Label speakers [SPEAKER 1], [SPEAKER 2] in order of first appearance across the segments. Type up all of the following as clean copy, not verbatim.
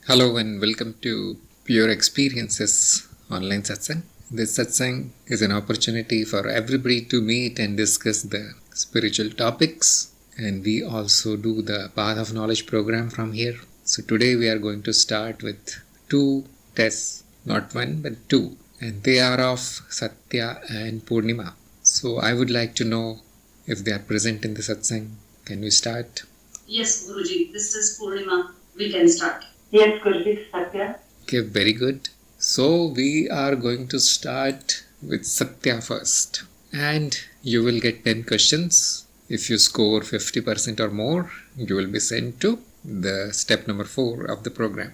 [SPEAKER 1] Hello and welcome to Pure Experiences online satsang. This satsang is an opportunity for everybody to meet and discuss the spiritual topics, and we also do the Path of Knowledge program from here. So today we are going to start with two tests, not one but two, and they are of Satya and Purnima. So I would like to know if they are present in the satsang. Can we start?
[SPEAKER 2] Yes, Guruji, this is Purnima. We can start. Yes, Guruji, Satya.
[SPEAKER 1] Okay, very good. So we are going to start with Satya first. And you will get 10 questions. If you score 50% or more, you will be sent to the step number 4 of the program.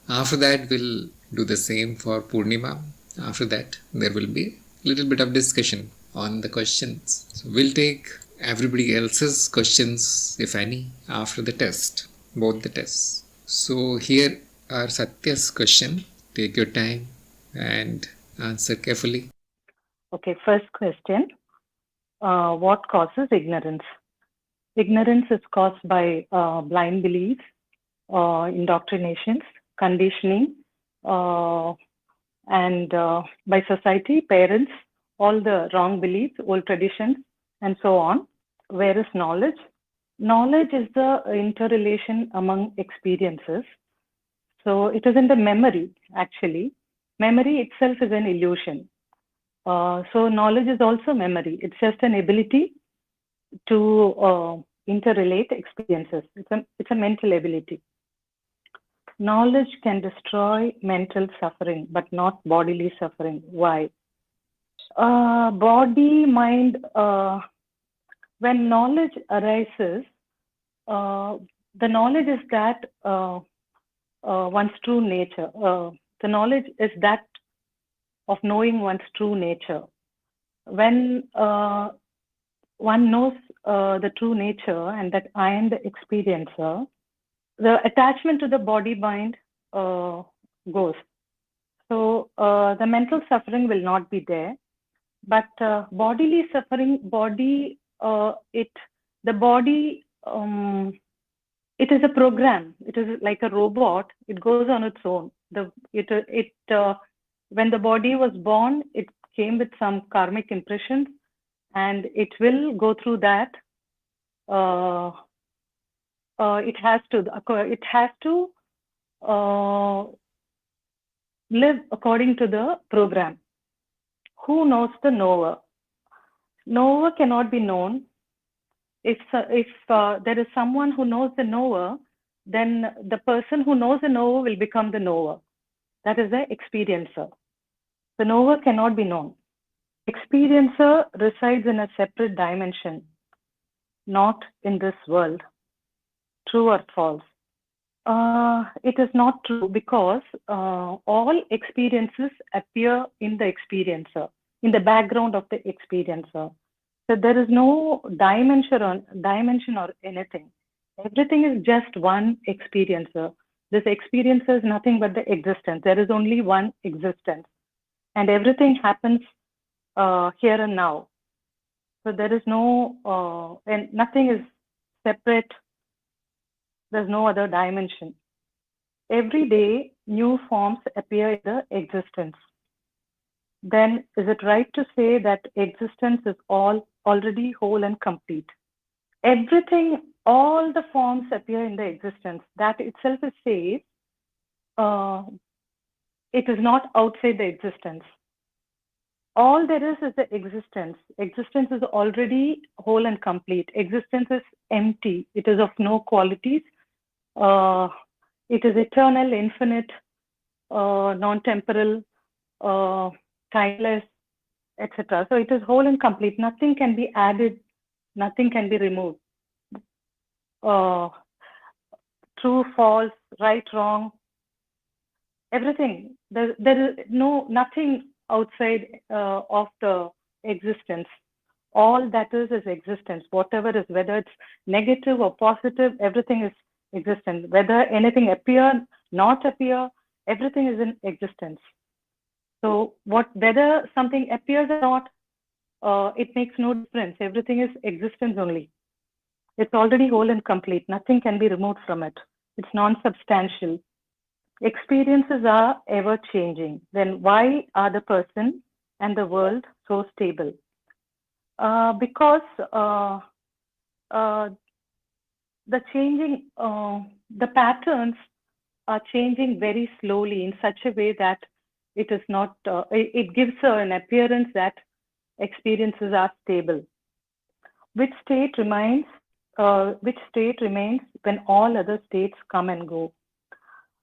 [SPEAKER 1] After that, we'll do the same for Purnima. After that, there will be a little bit of discussion on the questions. So we'll take everybody else's questions, if any, after the test, both the tests. So here are Satya's question. Take your time and answer carefully.
[SPEAKER 2] Okay, first question. What causes ignorance? Ignorance is caused by blind beliefs, indoctrinations, conditioning, and by society, parents, all the wrong beliefs, old traditions, and so on. Where is knowledge? Knowledge is the interrelation among experiences. So it is in the memory, actually. Memory itself is an illusion. So knowledge is also memory. It's just an ability to interrelate experiences. It's a mental ability. Knowledge can destroy mental suffering, but not bodily suffering. Why? Body, mind, when knowledge arises, the knowledge is that one's true nature. The knowledge is that of knowing one's true nature. When one knows the true nature and that I am the experiencer, the attachment to the body mind goes. So the mental suffering will not be there, but bodily suffering, the body, it is a program. It is like a robot. It goes on its own. When the body was born, it came with some karmic impressions, and it will go through that. It has to live according to the program. Who knows the knower? Knower cannot be known. If there is someone who knows the knower, then the person who knows the knower will become the knower. That is the experiencer. The knower cannot be known. Experiencer resides in a separate dimension, not in this world. True or false? It is not true because all experiences appear in the experiencer, in the background of the experiencer. So there is no dimension or anything. Everything is just one experiencer. This experiencer is nothing but the existence. There is only one existence, and everything happens here and now. So there is no, and nothing is separate. There's no other dimension. Every day, new forms appear in the existence. Then is it right to say that existence is already whole and complete? Everything, all the forms appear in the existence. That itself is says it is not outside the existence. All there is the existence. Existence is already whole and complete. Existence is empty. It is of no qualities. It is eternal, infinite, non-temporal, timeless, etc. So it is whole and complete. Nothing can be added. Nothing can be removed. True, false, right, wrong, everything. There is nothing outside of the existence. All that is existence. Whatever is, whether it's negative or positive, everything is existence. Whether anything appear, not appear, everything is in existence. So whether something appears or not, it makes no difference. Everything is existence only. It's already whole and complete. Nothing can be removed from it. It's non-substantial. experiences are ever changing, then why are the person and the world so stable? Because the changing, the patterns are changing very slowly in such a way that it is not, it gives an appearance that experiences are stable. Which state remains? Which state remains when all other states come and go?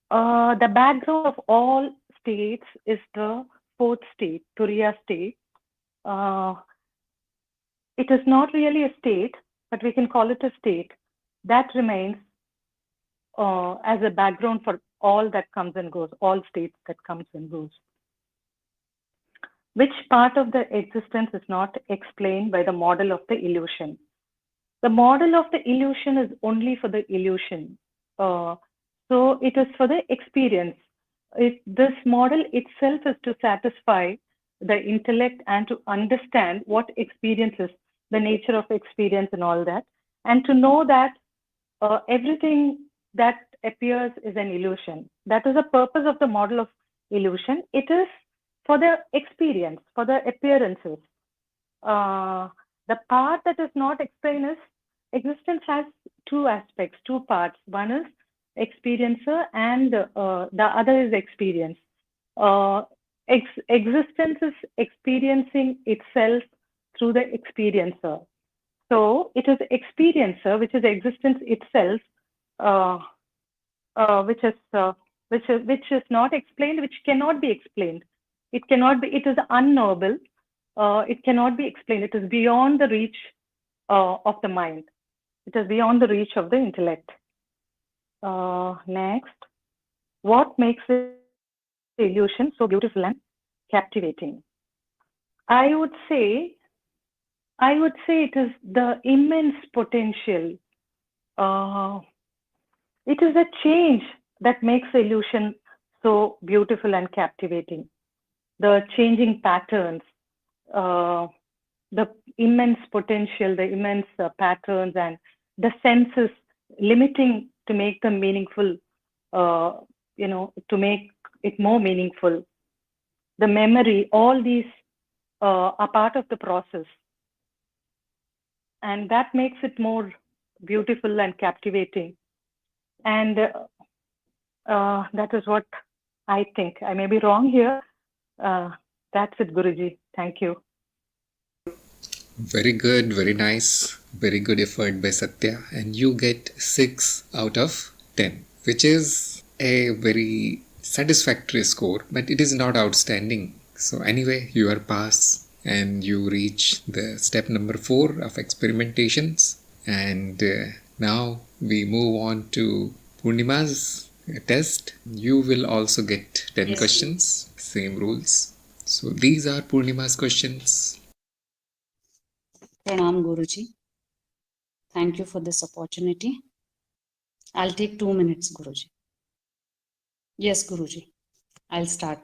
[SPEAKER 2] The background of all states is the fourth state, Turiya state. Uh, it is not really a state, but we can call it a state that remains as a background for all that comes and goes, all states that comes and goes. Which part of the existence is not explained by the model of the illusion? The model of the illusion is only for the illusion. So it is for the experience. This model itself is to satisfy the intellect and to understand what experience is, the nature of experience and all that, and to know that everything that appears is an illusion. That is the purpose of the model of illusion. It is for the experience, for the appearances. The part that is not explained is existence has two aspects, two parts. One is experiencer and the other is experience. Existence is experiencing itself through the experiencer. So it is experiencer, which is existence itself, which is not explained, which cannot be explained. It cannot be. It is unknowable. It cannot be explained. It is beyond the reach of the mind. It is beyond the reach of the intellect. Next, what makes the illusion so beautiful and captivating? I would say it is the immense potential. It is a change that makes the illusion so beautiful and captivating. The changing patterns, the immense potential, the immense patterns, and the senses limiting to make them meaningful, to make it more meaningful. The memory, all these are part of the process. And that makes it more beautiful and captivating. And that is what I think. I may be wrong here. That's it, Guruji. Thank you.
[SPEAKER 1] Very good, very nice, very good effort by Satya. And you get 6 out of 10, which is a very satisfactory score, but it is not outstanding. So anyway, you are pass and you reach the step number 4 of experimentations. And now we move on to Purnima's test. You will also get 10
[SPEAKER 3] Yes,
[SPEAKER 1] questions, same rules. So these are Purnima's questions.
[SPEAKER 3] Pranam Guruji. Thank you for this opportunity. I'll take 2 minutes, Guruji. Yes, Guruji. I'll start.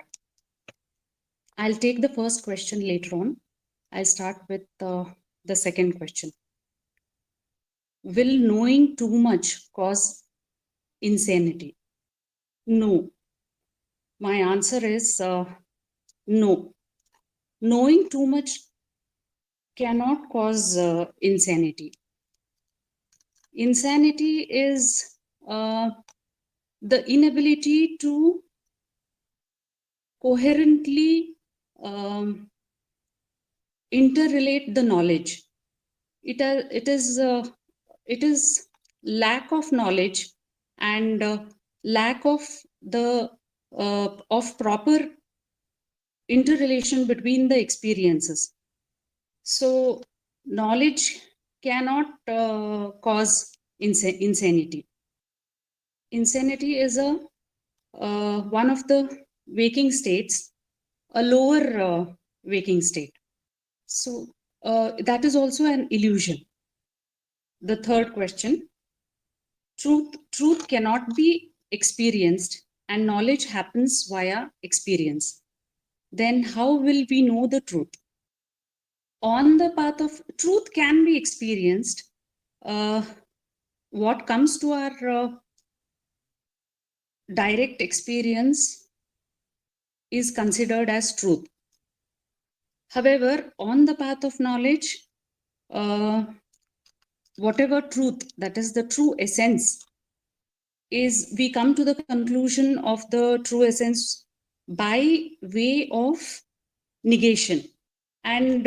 [SPEAKER 3] I'll take the first question later on. I'll start with the second question. Will knowing too much cause insanity? No. My answer is no. Knowing too much cannot cause insanity. Insanity is the inability to coherently interrelate the knowledge. It is lack of knowledge and lack of the of proper interrelation between the experiences. So knowledge cannot cause insanity. Insanity is a one of the waking states, a lower waking state. So that is also an illusion. The third question: truth cannot be experienced, and knowledge happens via experience. Then how will we know the truth? On the path of truth can be experienced. What comes to our direct experience is considered as truth. However, on the path of knowledge, whatever truth, that is the true essence, is we come to the conclusion of the true essence by way of negation. And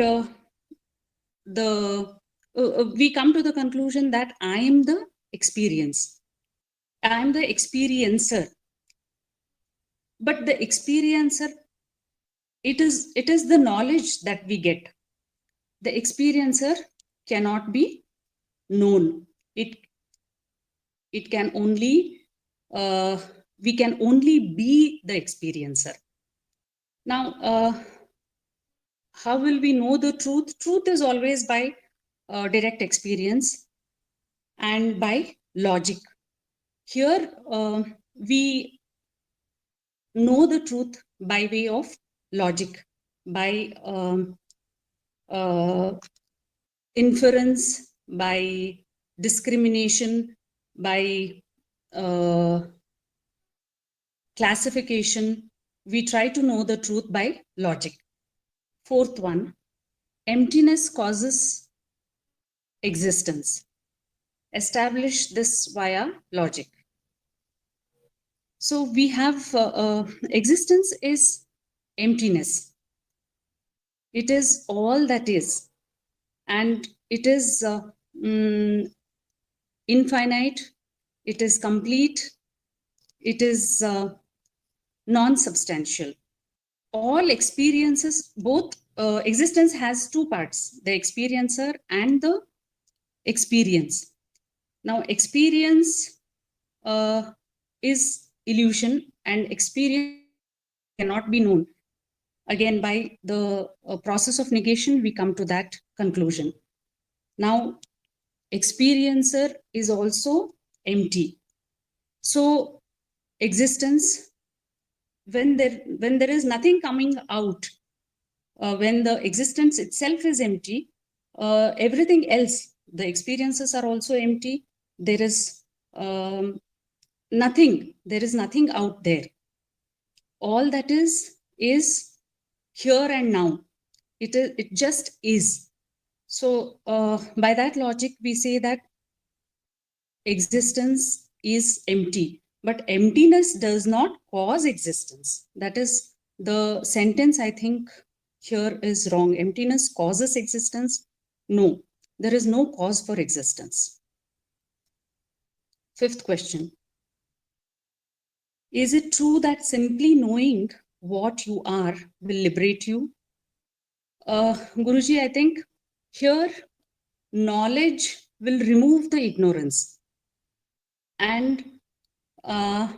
[SPEAKER 3] we come to the conclusion that I am the experience. I am the experiencer. But the experiencer, it is the knowledge that we get. The experiencer cannot be known. It can only, we can only be the experiencer. Now, how will we know the truth? Truth is always by direct experience and by logic. Here, we know the truth by way of logic, by inference, by discrimination, by classification. We try to know the truth by logic. Fourth one, emptiness causes existence. Establish this via logic. So we have existence is emptiness. It is all that is, and it is infinite, it is complete, it is non-substantial. All experiences, both existence has two parts, the experiencer and the experience. Now, experience is illusion, and experience cannot be known. Again, by the process of negation, we come to that conclusion. Now, experiencer is also empty. So, existence, when there is nothing coming out, when the existence itself is empty, everything else, the experiences are also empty. There is nothing. There is nothing out there. All that is here and now. It just is. So by that logic, we say that existence is empty, but emptiness does not cause existence. That is the sentence, I think, here is wrong. Emptiness causes existence. No, there is no cause for existence. Fifth question. Is it true that simply knowing what you are will liberate you? Guruji, I think here knowledge will remove the ignorance, and the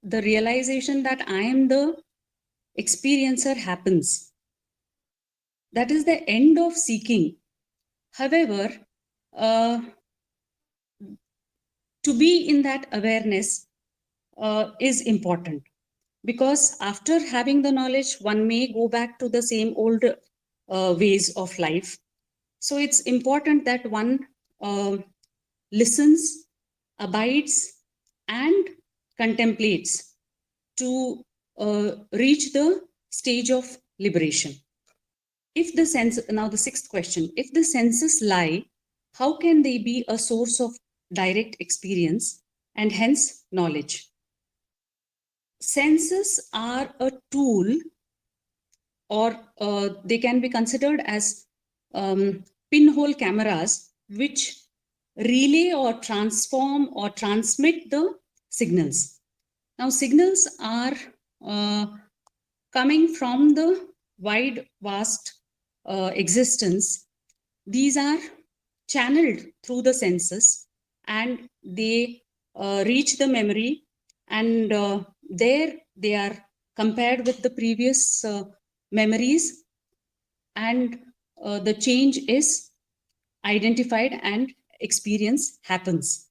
[SPEAKER 3] realization that I am the experiencer happens. That is the end of seeking. However, to be in that awareness is important, because after having the knowledge, one may go back to the same old ways of life. So it's important that one listens, abides, and contemplates to reach the stage of liberation. If the sense, now the sixth question, if the senses lie, how can they be a source of direct experience and hence knowledge? Senses are a tool, or they can be considered as pinhole cameras which relay or transform or transmit the signals. Now, signals are coming from the wide, vast existence. These are channeled through the senses, and they reach the memory, and there they are compared with the previous memories, and the change is identified and experience happens.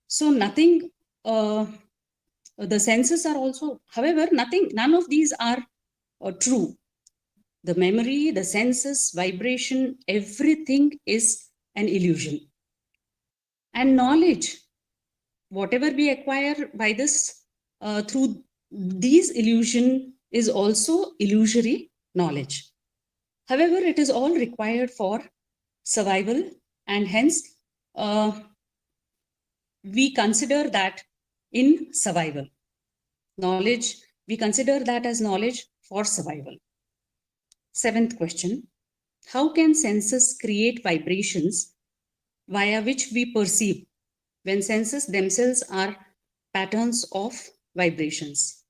[SPEAKER 3] So nothing, the senses are also, however, none of these are true. The memory, the senses, vibration, everything is an illusion. And knowledge whatever we acquire by this, through these illusion is also illusory knowledge. However, it is all required for survival, and hence we consider that in survival. Knowledge, we consider that as knowledge for survival. 7th question. How can senses create vibrations via which we perceive when senses themselves are patterns of vibrations?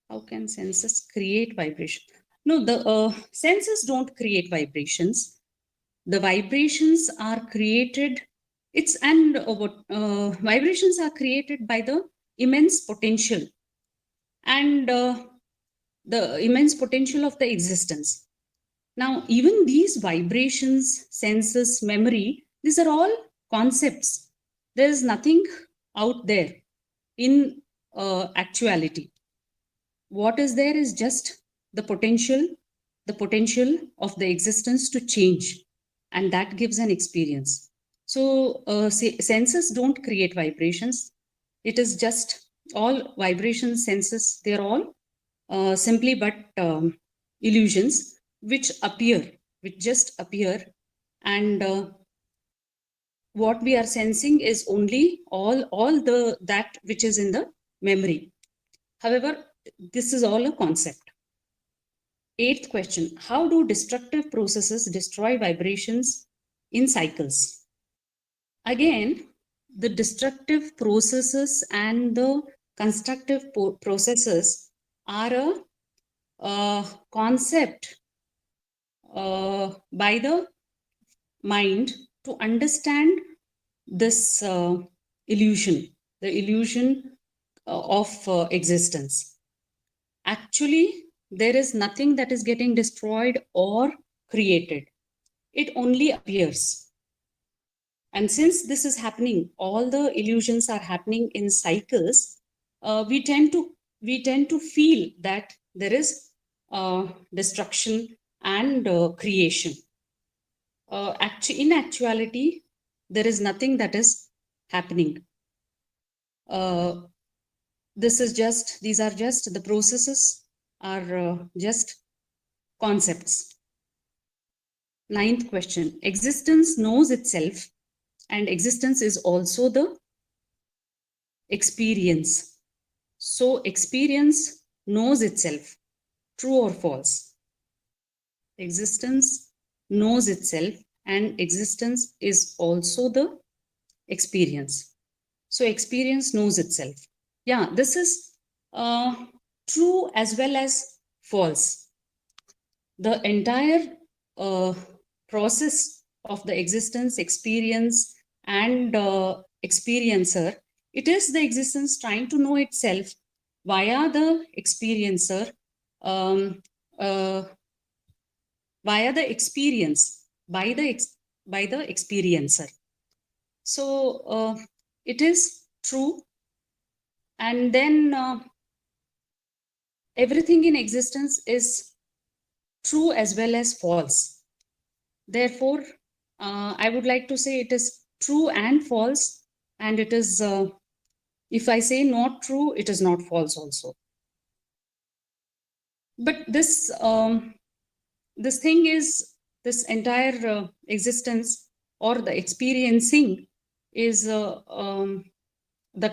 [SPEAKER 3] How can senses create vibration? No, the senses don't create vibrations. The vibrations are created, vibrations are created by the immense potential and the immense potential of the existence. Now, even these vibrations, senses, memory, these are all concepts. There is nothing out there in actuality. What is there is just the potential of the existence to change, and that gives an experience. So senses don't create vibrations. It is just all vibrations, senses, they're all simply but illusions which just appear, and what we are sensing is only all that which is in the memory. However, this is all a concept. 8th question. How do destructive processes destroy vibrations in cycles? Again, the destructive processes and the constructive processes are a concept by the mind to understand this illusion, the illusion of existence. Actually, there is nothing that is getting destroyed or created. It only appears. And since this is happening, all the illusions are happening in cycles, we tend to feel that there is destruction and creation. In actuality, there is nothing that is happening. These are just the processes are just concepts. 9th question. Existence knows itself, and existence is also the experience. So experience knows itself. True or false? Existence knows itself, and existence is also the experience. So experience knows itself. Yeah, this is true as well as false. The entire process of the existence, experience, and experiencer, it is the existence trying to know itself via the experiencer, via the experience, by the experiencer. So it is true, and then everything in existence is true as well as false. Therefore, I would like to say it is true and false, and it is, if I say not true, it is not false also. But this thing is, this entire existence or the experiencing is the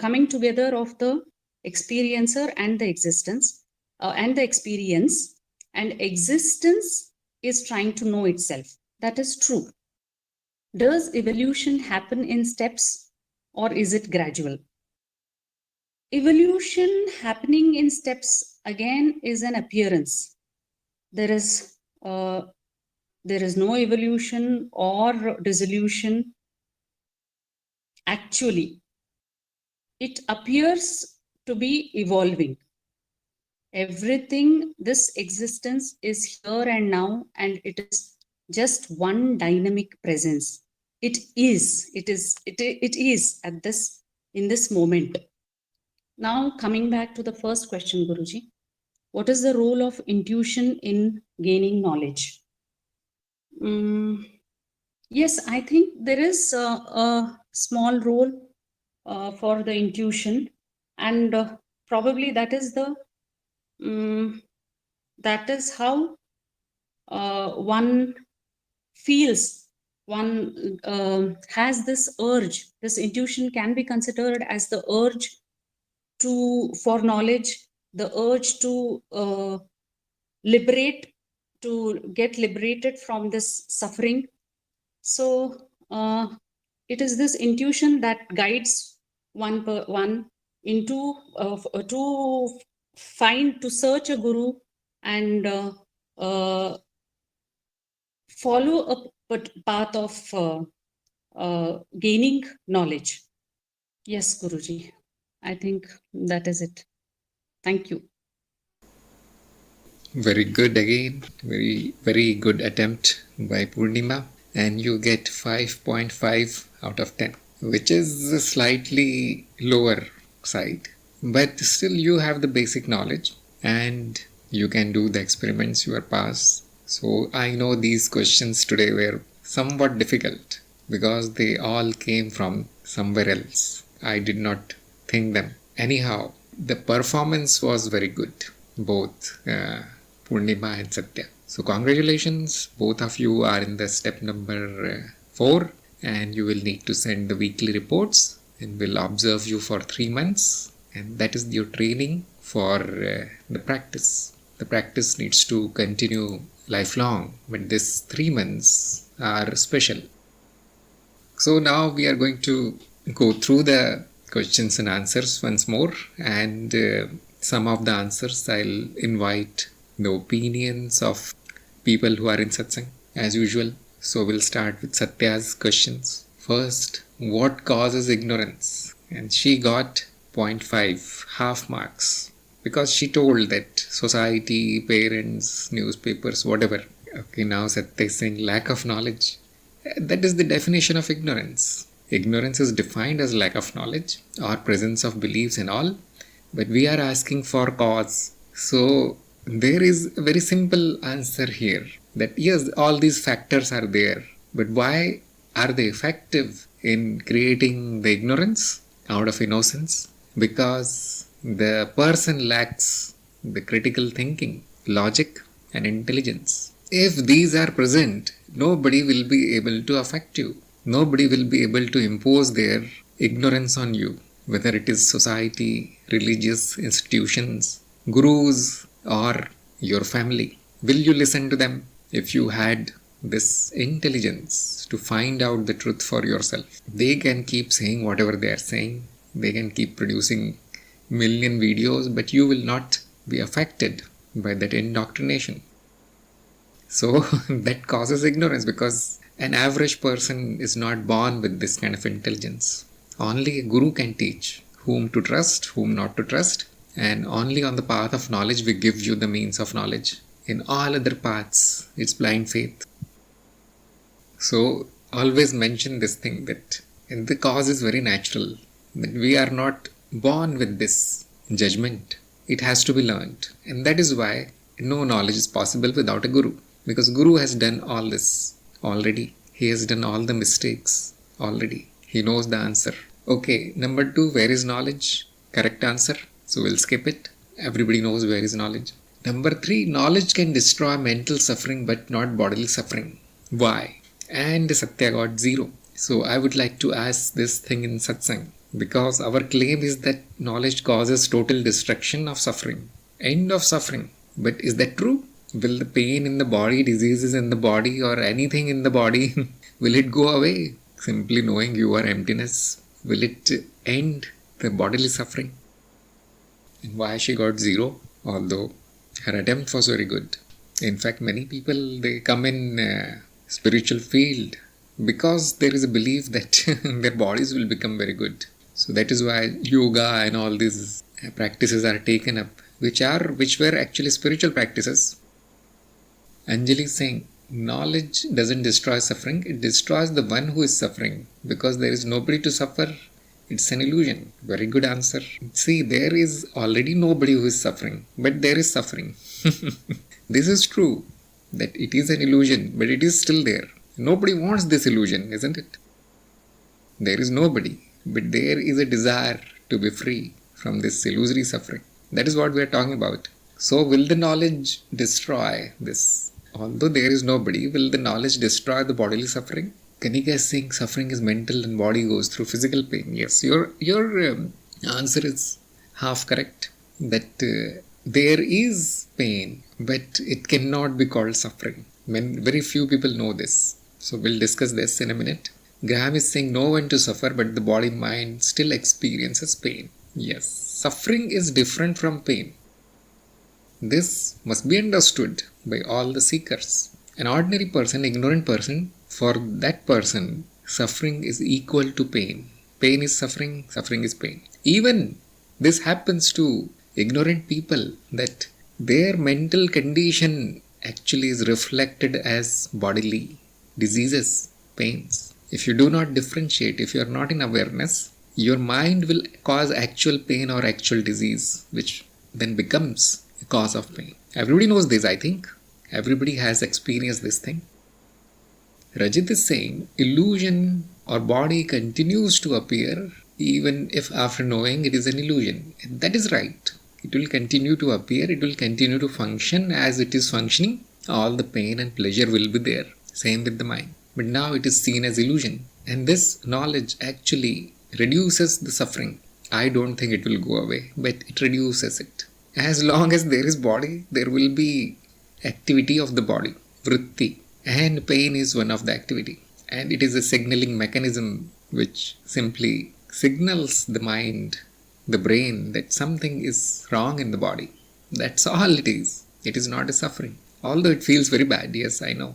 [SPEAKER 3] coming together of the experiencer and the existence and the experience, and existence is trying to know itself. That is true. Does evolution happen in steps, or is it gradual? Evolution happening in steps, again, is an appearance. There is no evolution or dissolution. Actually, it appears to be evolving. Everything, this existence is here and now, and it is just one dynamic presence. It is at this, in this moment. Now, coming back to the first question, Guruji, what is the role of intuition in gaining knowledge? Yes, I think there is a small role for the intuition, and probably that is the that is how one feels. One has this urge. This intuition can be considered as the urge for knowledge, the urge to liberate, to get liberated from this suffering. So it is this intuition that guides one into to to search a guru and follow a path of gaining knowledge. Yes, Guruji, I think that is it. Thank you.
[SPEAKER 1] Very good again. Very good attempt by Purnima. And you get 5.5 out of 10, which is a slightly lower side. But still you have the basic knowledge and you can do the experiments, you are passed. So I know these questions today were somewhat difficult because they all came from somewhere else. I did not think them. Anyhow, the performance was very good, both Purnima and Satya. So congratulations, both of you are in the step number 4 and you will need to send the weekly reports and we'll observe you for 3 months, and that is your training for the practice. The practice needs to continue lifelong, but these 3 months are special. So now we are going to go through the questions and answers once more, and some of the answers I'll invite the opinions of people who are in satsang as usual. So we'll start with Satya's questions. First, what causes ignorance? And she got 0.5, half marks, because she told that society, parents, newspapers, whatever. Okay, now Satya is saying lack of knowledge. That is the definition of ignorance. Ignorance is defined as lack of knowledge or presence of beliefs and all, but we are asking for cause. So there is a very simple answer here, that yes, all these factors are there, but why are they effective in creating the ignorance out of innocence? Because the person lacks the critical thinking, logic and intelligence. If these are present, nobody will be able to affect you. Nobody will be able to impose their ignorance on you, whether it is society, religious institutions, gurus, or your family. Will you listen to them? If you had this intelligence to find out the truth for yourself, they can keep saying whatever they are saying. They can keep producing million videos, but you will not be affected by that indoctrination. So that causes ignorance, because an average person is not born with this kind of intelligence. Only a guru can teach whom to trust, whom not to trust, and only on the path of knowledge we give you the means of knowledge. In all other paths, it's blind faith. So always mention this thing, that the cause is very natural, that we are not born with this judgment. It has to be learned, and that is why no knowledge is possible without a guru, because guru has done all this already. He has done all the mistakes already. He knows the answer. Okay, number 2, where is knowledge? Correct answer. So we'll skip it. Everybody knows where is knowledge. Number 3, knowledge can destroy mental suffering but not bodily suffering. Why? And Satya got 0. So I would like to ask this thing in satsang, because our claim is that knowledge causes total destruction of suffering, end of suffering. But is that true? Will the pain in the body, diseases in the body, or anything in the body, will it go away? Simply knowing you are emptiness, will it end the bodily suffering? And why she got 0? Although her attempt was very good. In fact, many people, they come in spiritual field because there is a belief that their bodies will become very good. So that is why yoga and all these practices are taken up, which were actually spiritual practices. Anjali is saying, knowledge doesn't destroy suffering, it destroys the one who is suffering, because there is nobody to suffer. It's an illusion. Very good answer. See, there is already nobody who is suffering, but there is suffering. This is true, that it is an illusion, but it is still there. Nobody wants this illusion, isn't it? There is nobody. but there is a desire to be free from this illusory suffering. That is what we are talking about. So will the knowledge destroy this? Although there is nobody, will the knowledge destroy the bodily suffering? Kanika is saying suffering is mental and body goes through physical pain. Yes, your answer is half correct. That there is pain, but it cannot be called suffering. Very few people know this. So we'll discuss this in a minute. Graham is saying no one to suffer, but the body-mind still experiences pain. Yes, suffering is different from pain. This must be understood by all the seekers. An ordinary person, ignorant person, for that person, suffering is equal to pain. Pain is suffering, suffering is pain. Even this happens to ignorant people, that their mental condition actually is reflected as bodily diseases, pains. If you do not differentiate, if you are not in awareness, your mind will cause actual pain or actual disease, which then becomes a cause of pain. Everybody knows this, I think. Everybody has experienced this thing. Rajit is saying illusion or body continues to appear even if after knowing it is an illusion. And that is right. It will continue to appear, it will continue to function as it is functioning. All the pain and pleasure will be there. Same with the mind. But now it is seen as illusion. And this knowledge actually reduces the suffering. I don't think it will go away, but it reduces it. As long as there is body, there will be activity of the body, vritti. And pain is one of the activity. And it is a signaling mechanism which simply signals the mind, the brain, that something is wrong in the body. That's all it is. It is not a suffering. Although it feels very bad, yes, I know.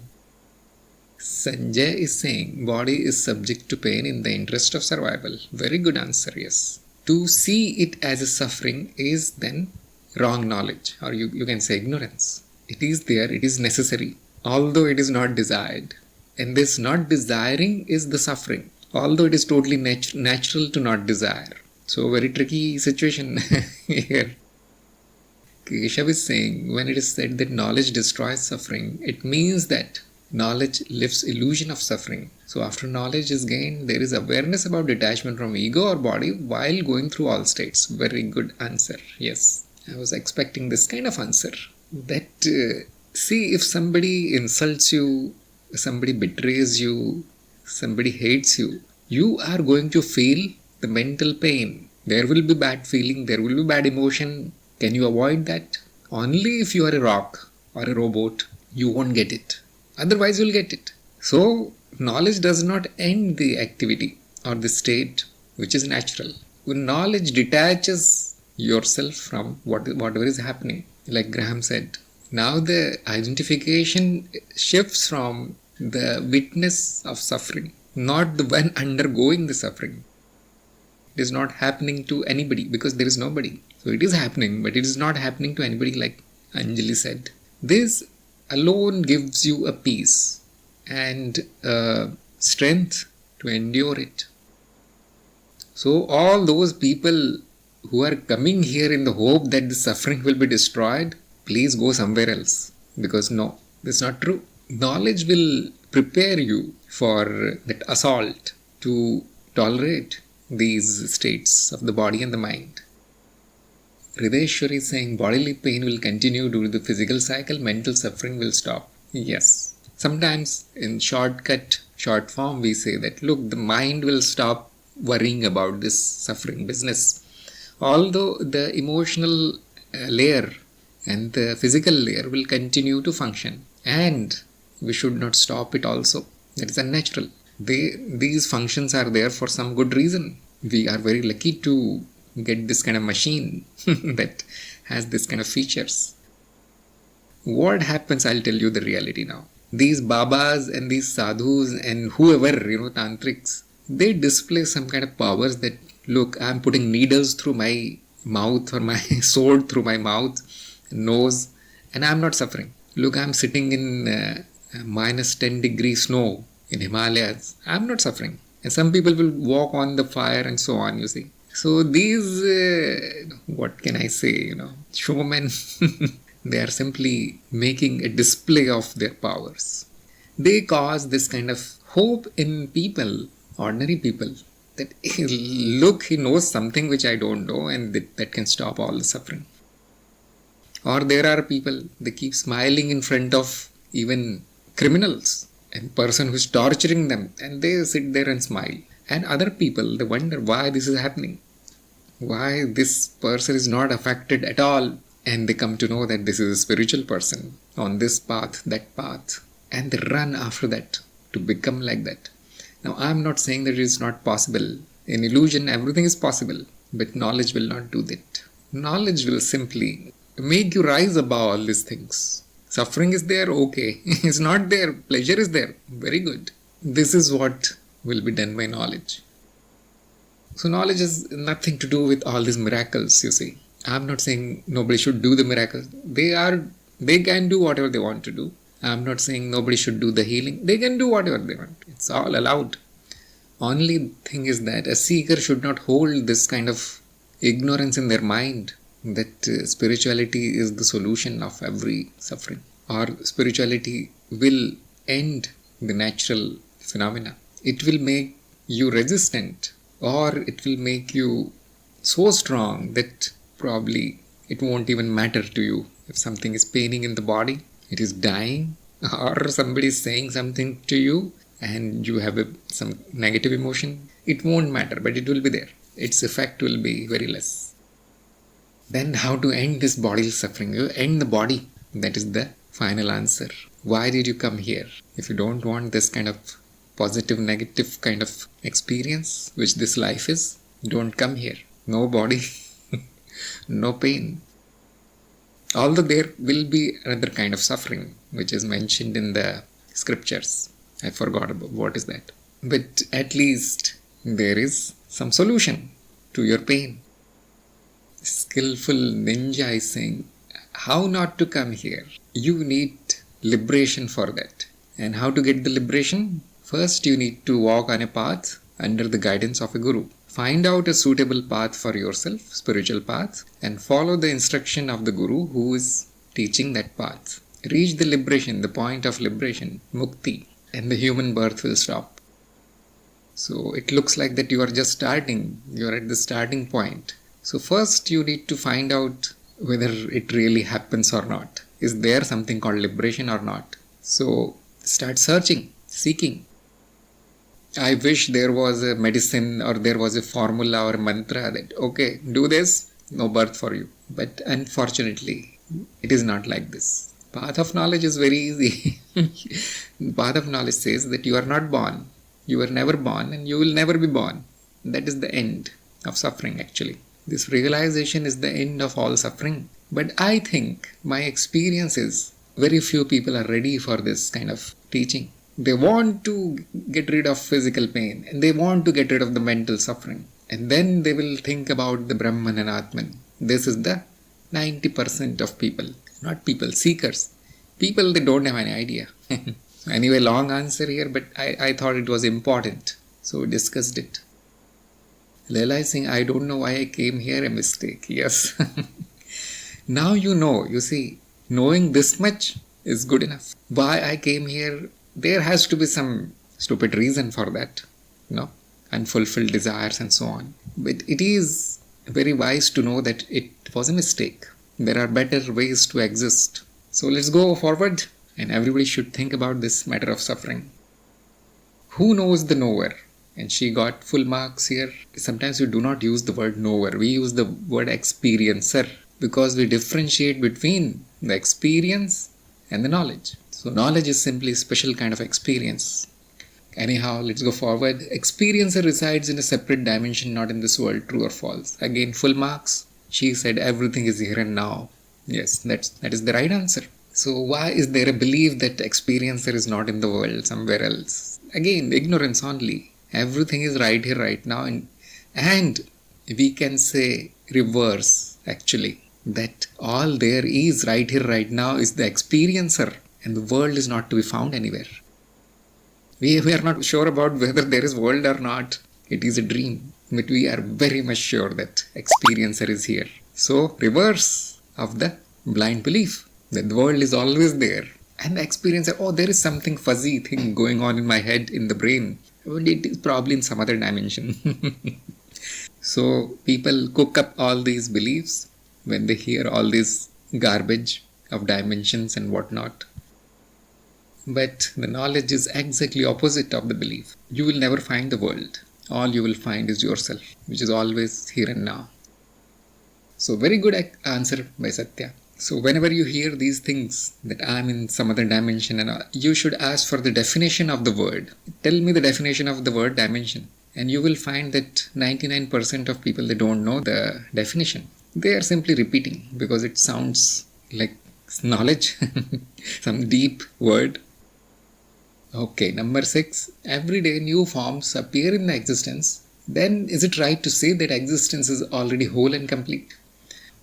[SPEAKER 1] Sanjay is saying body is subject to pain in the interest of survival. Very good answer, yes. To see it as a suffering is then wrong knowledge, or you can say ignorance. It is there, it is necessary, although it is not desired. And this not desiring is the suffering, although it is totally natural to not desire. So very tricky situation here. Keshav is saying when it is said that knowledge destroys suffering, it means that knowledge lifts illusion of suffering. So after knowledge is gained, there is awareness about detachment from ego or body while going through all states. Very good answer. Yes, I was expecting this kind of answer. That see, if somebody insults you, somebody betrays you, somebody hates you, you are going to feel the mental pain. There will be bad feeling, there will be bad emotion. Can you avoid that? Only if you are a rock or a robot, you won't get it. Otherwise, you'll get it. So, knowledge does not end the activity or the state which is natural. When knowledge detaches yourself from whatever is happening, like Graham said, now the identification shifts from the witness of suffering, not the one undergoing the suffering. It is not happening to anybody because there is nobody. So it is happening, but it is not happening to anybody, like Anjali said. This alone gives you a peace and strength to endure it. So all those people who are coming here in the hope that the suffering will be destroyed, please go somewhere else. Because no, that's not true. Knowledge will prepare you for that assault to tolerate these states of the body and the mind. Hridayeshwari is saying bodily pain will continue due to the physical cycle, mental suffering will stop. Yes. Sometimes in short form we say that look, the mind will stop worrying about this suffering business. Although the emotional layer and the physical layer will continue to function. And we should not stop it also. That is unnatural. These functions are there for some good reason. We are very lucky to get this kind of machine that has this kind of features. What happens, I'll tell you the reality now. These babas and these sadhus and whoever, tantrics, they display some kind of powers that, look, I'm putting needles through my mouth or my sword through my mouth, nose, and I'm not suffering. Look, I'm sitting in minus 10 degree snow in Himalayas. I'm not suffering. And some people will walk on the fire and so on, you see. So these, what can I say, showmen, they are simply making a display of their powers. They cause this kind of hope in people, ordinary people, that look, he knows something which I don't know, and that can stop all the suffering. Or there are people, they keep smiling in front of even criminals and person who's torturing them, and they sit there and smile. And other people, they wonder why this is happening, why this person is not affected at all. And they come to know that this is a spiritual person on this path, that path, and they run after that to become like that. Now, I'm not saying that it is not possible. In illusion, everything is possible, but knowledge will not do that. Knowledge will simply make you rise above all these things. Suffering is there, okay. It's not there, pleasure is there, very good. This is what will be done by knowledge. So knowledge has nothing to do with all these miracles, you see. I'm not saying nobody should do the miracles. They can do whatever they want to do. I'm not saying nobody should do the healing. They can do whatever they want. It's all allowed. Only thing is that a seeker should not hold this kind of ignorance in their mind that spirituality is the solution of every suffering, or spirituality will end the natural phenomena. It will make you resistant, or it will make you so strong that probably it won't even matter to you if something is paining in the body, it is dying, or somebody is saying something to you and you have some negative emotion. It won't matter, but it will be there. Its effect will be very less. Then how to end this bodily suffering? You end the body. That is the final answer. Why did you come here? If you don't want this kind of positive, negative kind of experience, which this life is, don't come here. No body, no pain. Although there will be another kind of suffering, which is mentioned in the scriptures. I forgot about what is that. But at least there is some solution to your pain. Skillful ninja is saying how not to come here. You need liberation for that. And how to get the liberation? First, you need to walk on a path under the guidance of a guru. Find out a suitable path for yourself, spiritual path, and follow the instruction of the guru who is teaching that path. Reach the liberation, the point of liberation, mukti, and the human birth will stop. So it looks like that you are just starting. You are at the starting point. So first you need to find out whether it really happens or not. Is there something called liberation or not? So start searching, seeking. I wish there was a medicine or there was a formula or a mantra that, okay, do this, no birth for you. But unfortunately, it is not like this. Path of knowledge is very easy. Path of knowledge says that you are not born. You were never born and you will never be born. That is the end of suffering actually. This realization is the end of all suffering. But I think my experience is very few people are ready for this kind of teaching. They want to get rid of physical pain and they want to get rid of the mental suffering. And then they will think about the Brahman and Atman. This is the 90% of people. Not people, seekers. People, they don't have any idea. Anyway, long answer here, but I thought it was important. So we discussed it. Realizing I don't know why I came here, a mistake. Yes. Now you know, you see, knowing this much is good enough. Why I came here, there has to be some stupid reason for that. Unfulfilled desires and so on. But it is very wise to know that it was a mistake. There are better ways to exist. So let's go forward, and everybody should think about this matter of suffering. Who knows the knower? And she got full marks here. Sometimes we do not use the word knower. We use the word experiencer because we differentiate between the experience and the knowledge. So knowledge is simply a special kind of experience. Anyhow, let's go forward. Experiencer resides in a separate dimension, not in this world, true or false. Again, full marks. She said everything is here and now. Yes, that is the right answer. So why is there a belief that experiencer is not in the world, somewhere else? Again, ignorance only. Everything is right here, right now. And we can say reverse, actually. That all there is right here, right now is the experiencer. And the world is not to be found anywhere. We are not sure about whether there is world or not. It is a dream. But we are very much sure that experiencer is here. So, reverse of the blind belief that the world is always there. And the experiencer, there is something fuzzy thing going on in my head, in the brain. But it is probably in some other dimension. So people cook up all these beliefs when they hear all this garbage of dimensions and whatnot. But the knowledge is exactly opposite of the belief. You will never find the world. All you will find is yourself, which is always here and now. So very good answer by Satya. So whenever you hear these things that I am in some other dimension, and you should ask for the definition of the word. Tell me the definition of the word dimension. And you will find that 99% of people, they don't know the definition. They are simply repeating because it sounds like knowledge, some deep word. Okay, number 6. Every day new forms appear in the existence. Then is it right to say that existence is already whole and complete?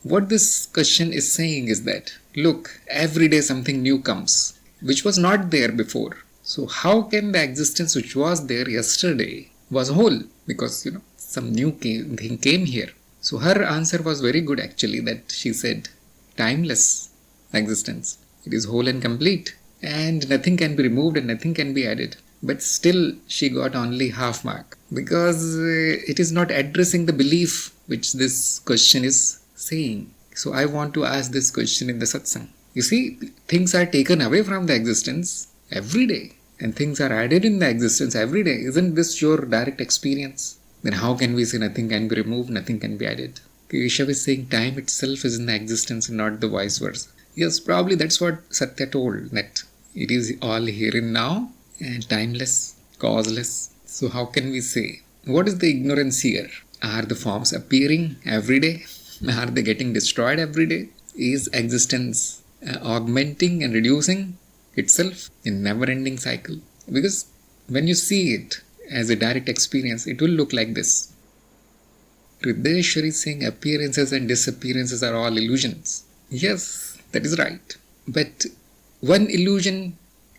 [SPEAKER 1] What this question is saying is that, look, every day something new comes, which was not there before. So how can the existence which was there yesterday was whole? Because, some new thing came here. So her answer was very good actually, that she said, timeless existence. It is whole and complete. And nothing can be removed and nothing can be added. But still she got only half mark. Because it is not addressing the belief which this question is saying. So I want to ask this question in the satsang. You see, things are taken away from the existence every day. And things are added in the existence every day. Isn't this your direct experience? Then how can we say nothing can be removed, nothing can be added? Keshav is saying time itself is in the existence and not the vice versa. Yes, probably that's what Satya told, that it is all here and now and timeless, causeless. So how can we say? What is the ignorance here? Are the forms appearing every day? Are they getting destroyed every day? Is existence augmenting and reducing itself in never-ending cycle? Because when you see it as a direct experience, it will look like this. Hridayeshwari is saying appearances and disappearances are all illusions. Yes, that is right. But one illusion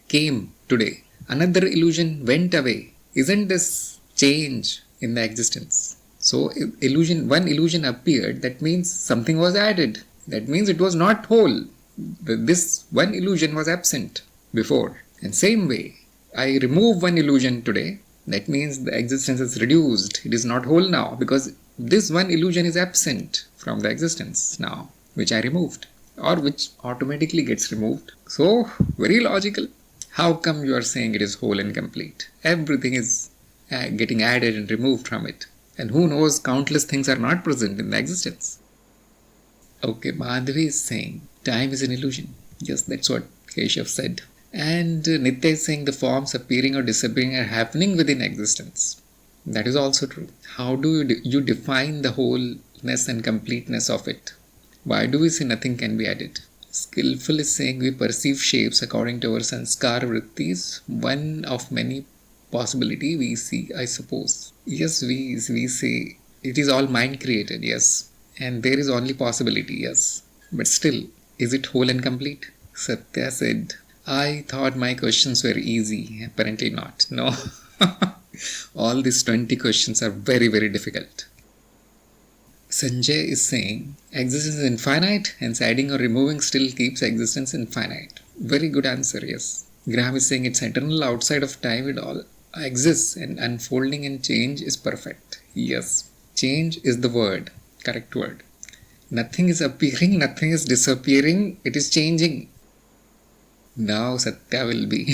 [SPEAKER 1] came today, another illusion went away. Isn't this change in the existence? So one illusion appeared, that means something was added. That means it was not whole. This one illusion was absent before. And same way, I remove one illusion today, that means the existence is reduced. It is not whole now because this one illusion is absent from the existence now, which I removed or which automatically gets removed. So, very logical. How come you are saying it is whole and complete? Everything is getting added and removed from it. And who knows, countless things are not present in the existence. Okay, Madhavi is saying time is an illusion. Yes, that's what Keshav said. And Nitya is saying the forms appearing or disappearing are happening within existence. That is also true. How do you define the wholeness and completeness of it? Why do we say nothing can be added? Skillful is saying we perceive shapes according to our sanskar vrittis. One of many possibility we see, I suppose. Yes, we say it is all mind created, yes. And there is only possibility, yes. But still, is it whole and complete? Satya said, I thought my questions were easy. Apparently not. No. All these 20 questions are very, very difficult. Sanjay is saying, existence is infinite, hence adding or removing still keeps existence infinite. Very good answer, yes. Graham is saying it's eternal outside of time, it all exists and unfolding and change is perfect. Yes, change is the word, correct word. Nothing is appearing, nothing is disappearing, it is changing. Now Satya will be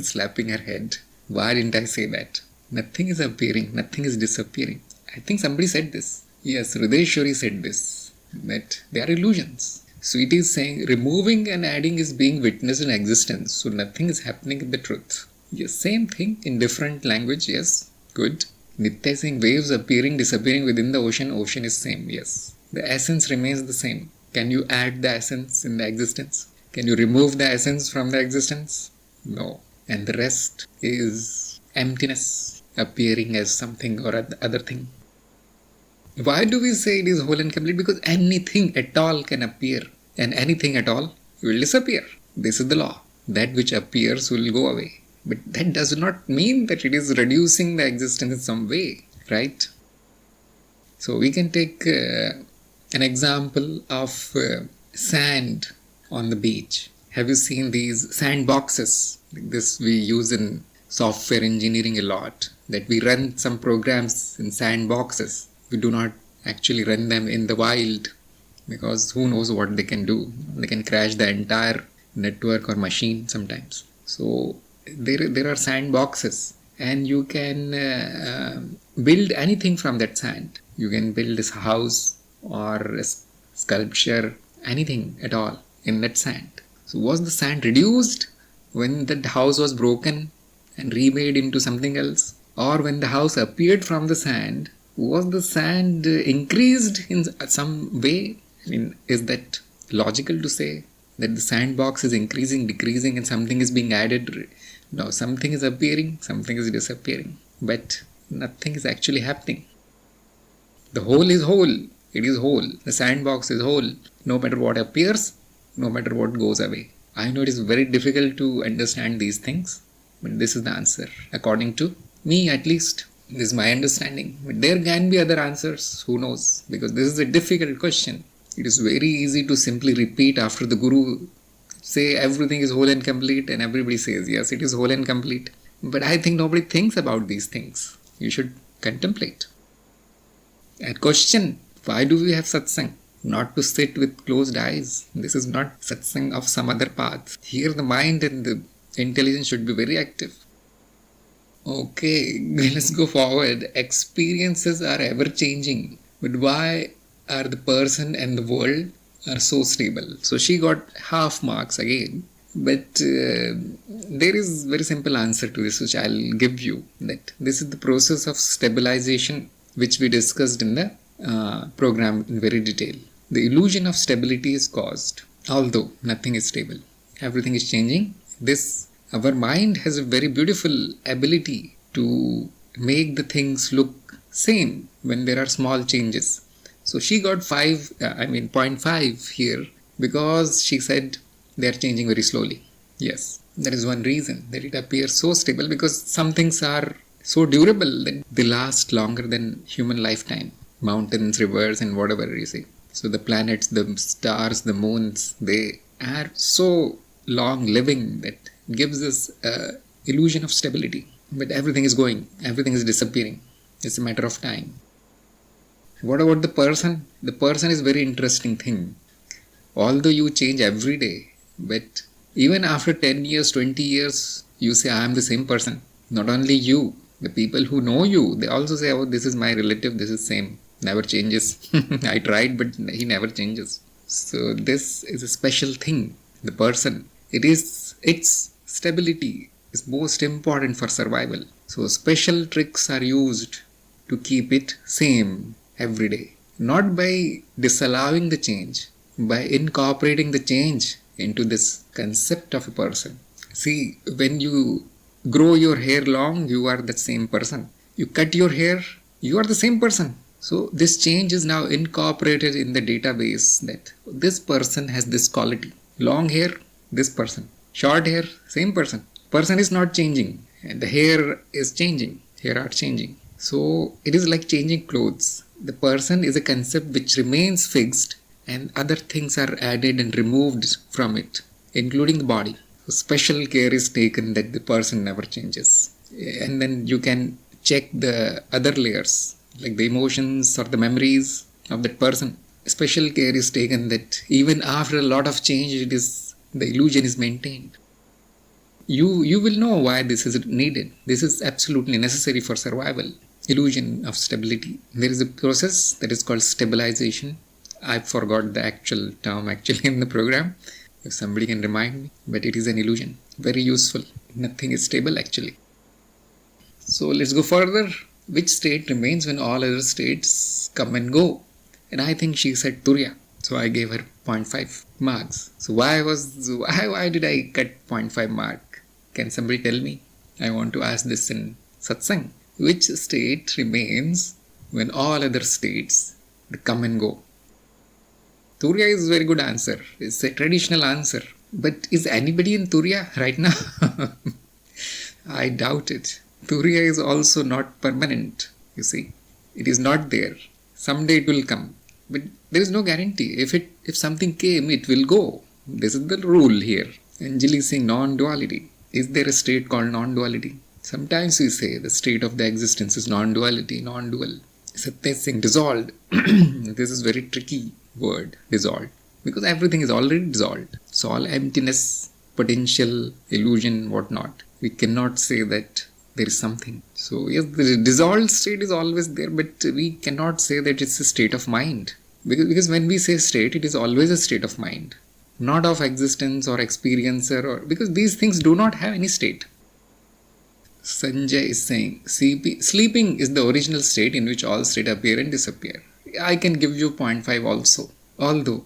[SPEAKER 1] slapping her head. Why didn't I say that? Nothing is appearing, nothing is disappearing. I think somebody said this. Yes, Hridayeshwari said this, that they are illusions. So it is saying removing and adding is being witnessed in existence. So nothing is happening in the truth. Yes, same thing in different language. Yes, good. Nitya is saying waves appearing, disappearing within the ocean. Ocean is same. Yes. The essence remains the same. Can you add the essence in the existence? Can you remove the essence from the existence? No. And the rest is emptiness, appearing as something or other thing. Why do we say it is whole and complete? Because anything at all can appear and anything at all will disappear. This is the law. That which appears will go away. But that does not mean that it is reducing the existence in some way, right? So we can take an example of sand on the beach. Have you seen these sand boxes? Like this we use in software engineering a lot, that we run some programs in sandboxes. We do not actually run them in the wild, because who knows what they can do. They can crash the entire network or machine sometimes. So there are sandboxes, and you can build anything from that sand. You can build this house or a sculpture, anything at all in that sand. So was the sand reduced when that house was broken and remade into something else? Or when the house appeared from the sand, was the sand increased in some way? I mean, is that logical to say that the sandbox is increasing, decreasing, and something is being added? No, something is appearing, something is disappearing, but nothing is actually happening. The whole is whole. It is whole. The sandbox is whole. No matter what appears, no matter what goes away. I know it is very difficult to understand these things, but this is the answer. According to me, at least, this is my understanding. But there can be other answers. Who knows? Because this is a difficult question. It is very easy to simply repeat after the Guru say everything is whole and complete, and everybody says yes, it is whole and complete. But I think nobody thinks about these things. You should contemplate and question, why do we have satsang? Not to sit with closed eyes. This is not satsang of some other path. Here the mind and the intelligence should be very active. Okay, let's go forward. Experiences are ever changing, but why are the person and the world are so stable? So she got half marks again, but there is very simple answer to this, which I'll give you, that this is the process of stabilization, which we discussed in the program in very detail. The illusion of stability is caused, although nothing is stable. Everything is changing. Our mind has a very beautiful ability to make the things look same when there are small changes. So she got 0.5 here, because she said they are changing very slowly. Yes, that is one reason that it appears so stable, because some things are so durable that they last longer than human lifetime. Mountains, rivers, and whatever you see. So the planets, the stars, the moons, they are so long living that gives us an illusion of stability. But everything is going, everything is disappearing. It's a matter of time. What about the person? The person is a very interesting thing. Although you change every day, but even after 10 years, 20 years, you say, I am the same person. Not only you, the people who know you, they also say, oh, this is my relative, this is same. Never changes. I tried, but he never changes. So this is a special thing. The person, its stability is most important for survival. So special tricks are used to keep it same every day. Not by disallowing the change, by incorporating the change into this concept of a person. See, when you grow your hair long, you are the same person. You cut your hair, you are the same person. So this change is now incorporated in the database that this person has this quality. Long hair, this person. Short hair, same person. Person is not changing, and the hair is changing. Hair are changing. So it is like changing clothes. The person is a concept which remains fixed, and other things are added and removed from it, including the body. So special care is taken that the person never changes. And then you can check the other layers, like the emotions or the memories of that person. Special care is taken that even after a lot of change, the illusion is maintained. You will know why this is needed. This is absolutely necessary for survival. Illusion of stability. There is a process that is called stabilization. I forgot the actual term in the program. If somebody can remind me. But it is an illusion. Very useful. Nothing is stable actually. So let's go further. Which state remains when all other states come and go? And I think she said Turiya. So I gave her 0.5 marks. So why did I cut 0.5 mark? Can somebody tell me? I want to ask this in satsang. Which state remains when all other states come and go? Turiya is a very good answer. It's a traditional answer. But is anybody in Turiya right now? I doubt it. Turiya is also not permanent, you see. It is not there. Someday it will come. But there is no guarantee. If something came, it will go. This is the rule here. Anjali is saying non-duality. Is there a state called non-duality? Sometimes we say the state of the existence is non-duality, non-dual. Satya is saying dissolved. This is very tricky word, dissolved. Because everything is already dissolved. So all emptiness, potential, illusion, whatnot. We cannot say that there is something. So yes, the dissolved state is always there, but we cannot say that it's a state of mind. Because when we say state, it is always a state of mind. Not of existence or experiencer, or because these things do not have any state. Sanjay is saying, sleeping is the original state in which all states appear and disappear. I can give you 0.5 also. Although,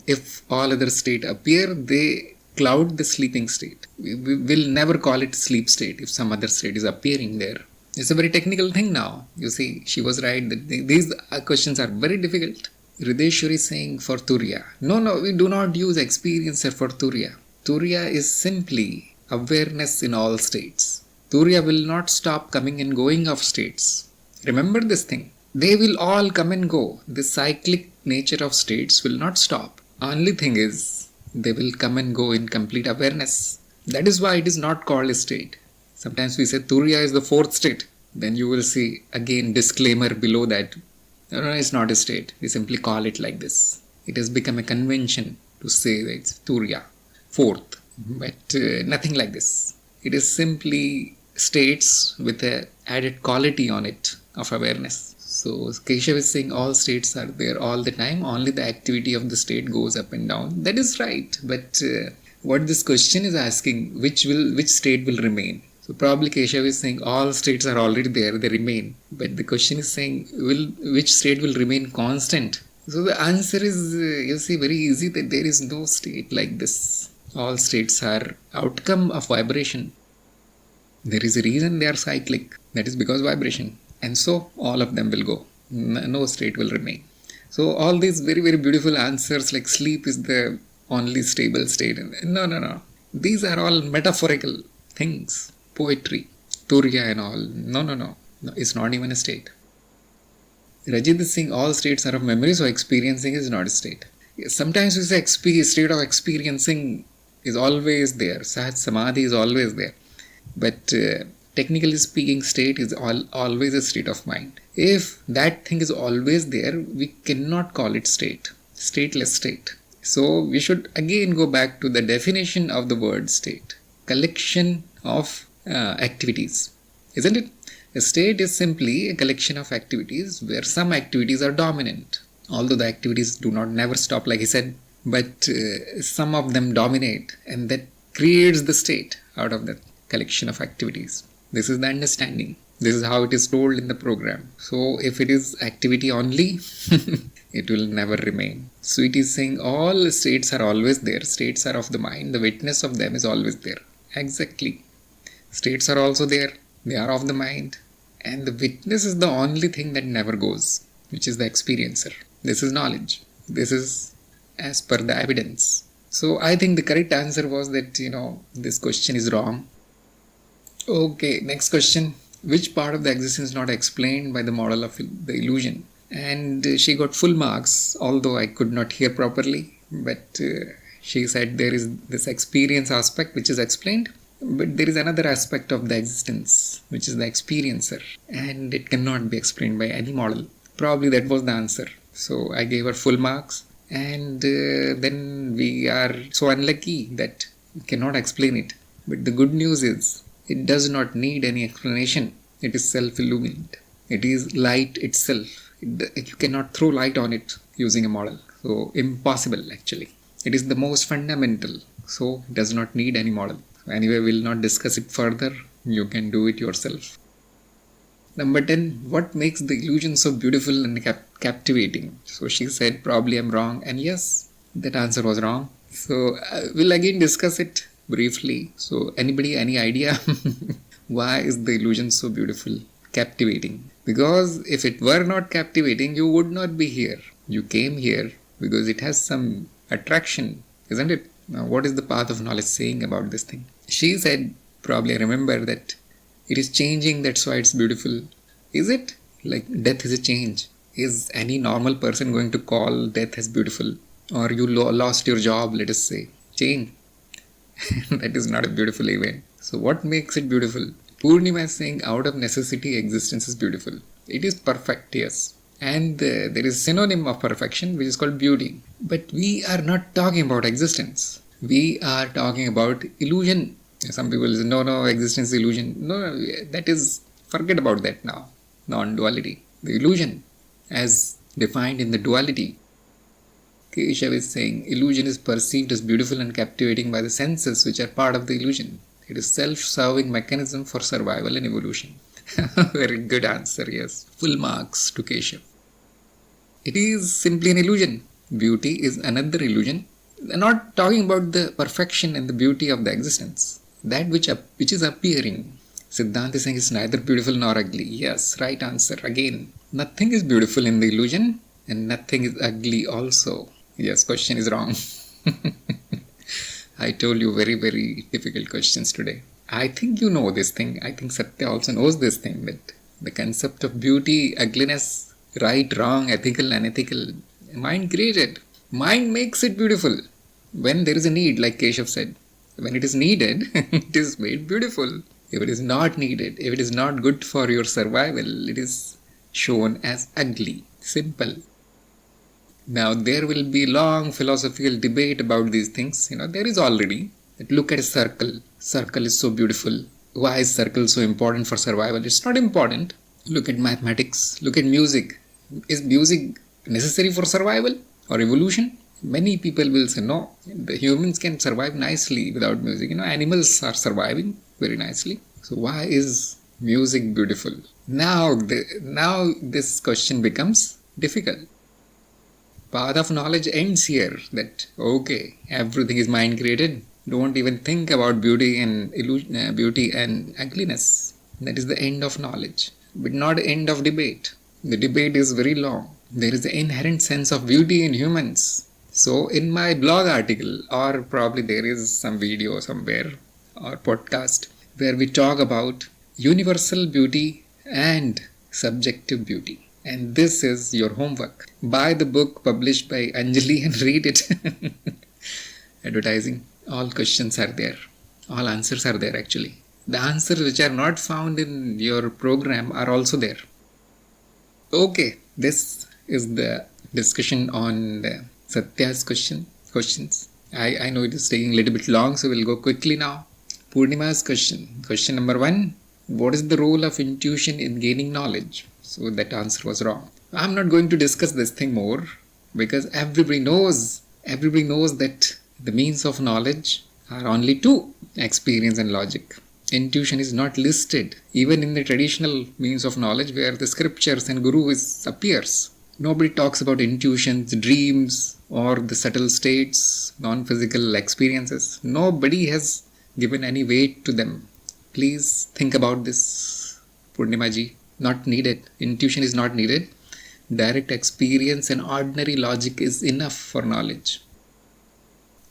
[SPEAKER 1] if all other states appear, they cloud the sleeping state. We will never call it sleep state if some other state is appearing there. It's a very technical thing now. You see, she was right that these questions are very difficult. Hrideshwari is saying for Turiya. No, we do not use experiencer for Turiya. Turiya is simply awareness in all states. Turiya will not stop coming and going of states. Remember this thing. They will all come and go. The cyclic nature of states will not stop. Only thing is, they will come and go in complete awareness. That is why it is not called a state. Sometimes we say Turiya is the fourth state. Then you will see again disclaimer below that. No, it's not a state. We simply call it like this. It has become a convention to say that it's Turiya, fourth. But nothing like this. It is simply states with a added quality on it of awareness. So Keshav is saying all states are there all the time. Only the activity of the state goes up and down. That is right. But what this question is asking, which state will remain? So probably Keshav is saying all states are already there, they remain. But the question is saying, which state will remain constant? So the answer is, you see, very easy, that there is no state like this. All states are outcome of vibration. There is a reason they are cyclic. That is because vibration. And so all of them will go. No state will remain. So all these very, very beautiful answers like sleep is the only stable state. No. These are all metaphorical things. Poetry, Turiya and all. No. It's not even a state. Rajit is saying all states are of memory, so experiencing is not a state. Sometimes we say state of experiencing is always there. Sahaj Samadhi is always there. But technically speaking, state is always a state of mind. If that thing is always there, we cannot call it state. Stateless state. So we should again go back to the definition of the word state. Collection of activities, isn't it? A state is simply a collection of activities where some activities are dominant, although the activities do not never stop, like he said, but some of them dominate, and that creates the state out of that collection of activities. This is the understanding. This is how it is told in the program. So if it is activity only, it will never remain. Sweet is saying all states are always there. States are of the mind. The witness of them is always there. Exactly. States are also there. They are of the mind. And the witness is the only thing that never goes, which is the experiencer. This is knowledge. This is as per the evidence. So I think the correct answer was that, this question is wrong. Okay, next question. Which part of the existence is not explained by the model of the illusion? And she got full marks, although I could not hear properly. But she said there is this experience aspect which is explained. But there is another aspect of the existence, which is the experiencer. And it cannot be explained by any model. Probably that was the answer. So I gave her full marks. And then we are so unlucky that we cannot explain it. But the good news is, it does not need any explanation. It is self-illumined. It is light itself. You cannot throw light on it using a model. So impossible actually. It is the most fundamental. So it does not need any model. Anyway, we will not discuss it further. You can do it yourself. Number 10. What makes the illusion so beautiful and captivating? So she said, probably I'm wrong. And yes, that answer was wrong. So we'll again discuss it briefly. So anybody, any idea? Why is the illusion so beautiful, captivating? Because if it were not captivating, you would not be here. You came here because it has some attraction, isn't it? Now, what is the path of knowledge saying about this thing? She said, probably I remember that it is changing, that's why it's beautiful. Is it? Like death is a change. Is any normal person going to call death as beautiful? Or you lost your job, let us say. Change. That is not a beautiful event. So what makes it beautiful? Purnima is saying out of necessity existence is beautiful. It is perfect, yes. And there is synonym of perfection which is called beauty. But we are not talking about existence. We are talking about illusion. Some people say, no, existence is illusion. No, that is, forget about that now. Non-duality. The illusion as defined in the duality. Keshav is saying illusion is perceived as beautiful and captivating by the senses which are part of the illusion. It is self-serving mechanism for survival and evolution. Very good answer, yes. Full marks to Keshav. It is simply an illusion. Beauty is another illusion. We're not talking about the perfection and the beauty of the existence. That which is appearing. Siddhanta is saying it's neither beautiful nor ugly. Yes, right answer. Again, nothing is beautiful in the illusion and nothing is ugly also. Yes, question is wrong. I told you very, very difficult questions today. I think you know this thing. I think Satya also knows this thing, that the concept of beauty, ugliness, right, wrong, ethical, unethical, mind created. Mind makes it beautiful. When there is a need, like Keshav said, when it is needed, it is made beautiful. If it is not needed, if it is not good for your survival, it is shown as ugly. Simple. Now, there will be long philosophical debate about these things. There is already. Look at a circle. Circle is so beautiful. Why is circle so important for survival? It's not important. Look at mathematics. Look at music. Is music necessary for survival or evolution? Many people will say no. The humans can survive nicely without music. Animals are surviving very nicely. So why is music beautiful? Now this question becomes difficult. Path of knowledge ends here, that okay, everything is mind created. Don't even think about beauty and illusion, beauty and ugliness. That is the end of knowledge, but not the end of debate. The debate is very long. There is an inherent sense of beauty in humans. So in my blog article, or probably there is some video somewhere or podcast where we talk about universal beauty and subjective beauty. And this is your homework. Buy the book published by Anjali and read it. Advertising. All questions are there. All answers are there actually. The answers which are not found in your program are also there. Okay, this is the discussion on Satya's questions. I know it is taking a little bit long, so we'll go quickly now. Purnima's question. Question number 1. What is the role of intuition in gaining knowledge? So that answer was wrong. I'm not going to discuss this thing more because everybody knows that the means of knowledge are only two: experience and logic. Intuition is not listed even in the traditional means of knowledge where the scriptures and guru appears. Nobody talks about intuitions, dreams, or the subtle states, non-physical experiences. Nobody has given any weight to them. Please think about this, Purnima ji. Not needed. Intuition is not needed. Direct experience and ordinary logic is enough for knowledge.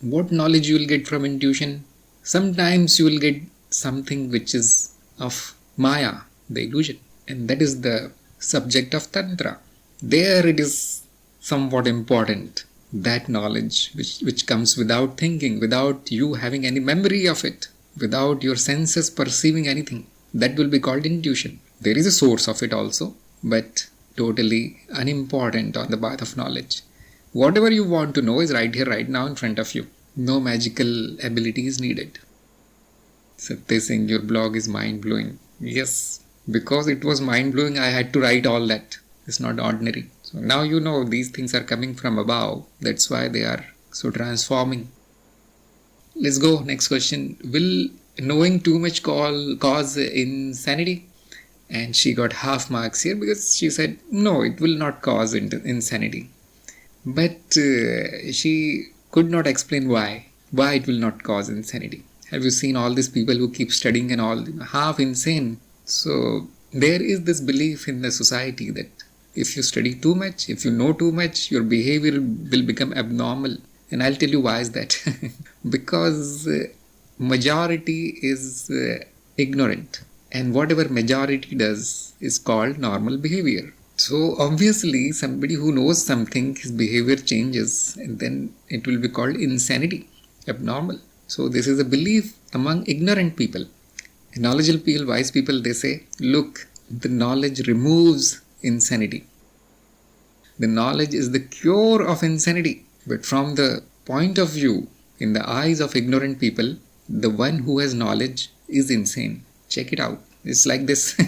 [SPEAKER 1] What knowledge you will get from intuition? Sometimes you will get something which is of Maya, the illusion. And that is the subject of Tantra. There it is somewhat important. That knowledge which comes without thinking, without you having any memory of it, without your senses perceiving anything. That will be called intuition. There is a source of it also, but totally unimportant on the path of knowledge. Whatever you want to know is right here, right now in front of you. No magical ability is needed. Satya Singh, your blog is mind-blowing. Yes, because it was mind-blowing, I had to write all that. It's not ordinary. So now you know these things are coming from above. That's why they are so transforming. Let's go. Next question. Will knowing too much cause insanity? And she got half marks here because she said, no, it will not cause insanity. But she could not explain why it will not cause insanity. Have you seen all these people who keep studying and all, half insane? So there is this belief in the society that if you study too much, if you know too much, your behavior will become abnormal. And I'll tell you why is that. Because majority is ignorant. And whatever majority does is called normal behavior. So obviously somebody who knows something, his behavior changes and then it will be called insanity, abnormal. So this is a belief among ignorant people. Knowledgeable people, wise people, they say, look, the knowledge removes insanity. The knowledge is the cure of insanity. But from the point of view, in the eyes of ignorant people, the one who has knowledge is insane. Check it out. It's like this.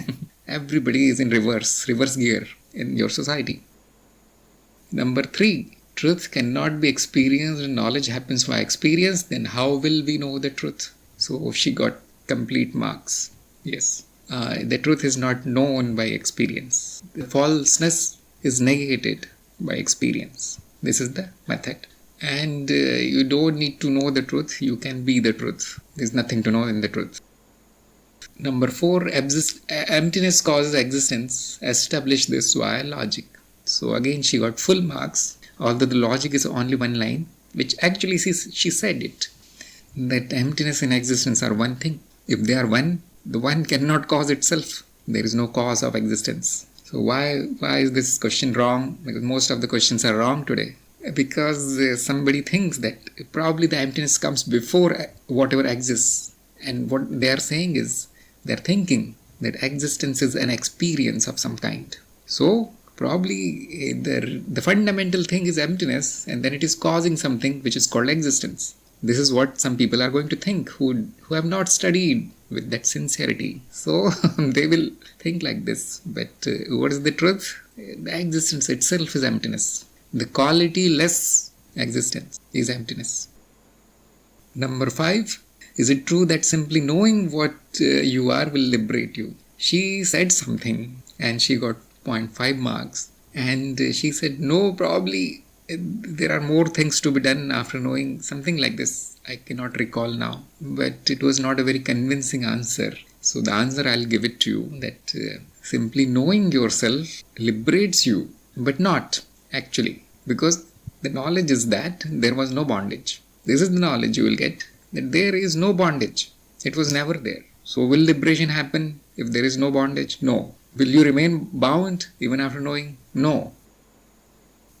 [SPEAKER 1] Everybody is in reverse gear in your society. Number 3, truth cannot be experienced and knowledge happens by experience. Then how will we know the truth? So she got complete marks. Yes. The truth is not known by experience. The falseness is negated by experience. This is the method. And you don't need to know the truth. You can be the truth. There's nothing to know in the truth. Number 4, emptiness causes existence. Establish this via logic. So again, she got full marks, although the logic is only one line, which actually she said it. That emptiness and existence are one thing. If they are one, the one cannot cause itself. There is no cause of existence. So why is this question wrong? Because most of the questions are wrong today. Because somebody thinks that probably the emptiness comes before whatever exists. And what they are saying is, they are thinking that existence is an experience of some kind. So probably the fundamental thing is emptiness, and then it is causing something which is called existence. This is what some people are going to think who have not studied with that sincerity. So they will think like this. But what is the truth? The existence itself is emptiness. The quality-less existence is emptiness. Number 5, is it true that simply knowing what you are will liberate you? She said something and she got 0.5 marks. And she said, no, probably there are more things to be done after knowing something like this. I cannot recall now. But it was not a very convincing answer. So the answer, I'll give it to you, that simply knowing yourself liberates you, but not actually. Because the knowledge is that there was no bondage. This is the knowledge you will get, that there is no bondage. It was never there. So will liberation happen if there is no bondage? No. Will you remain bound even after knowing? No.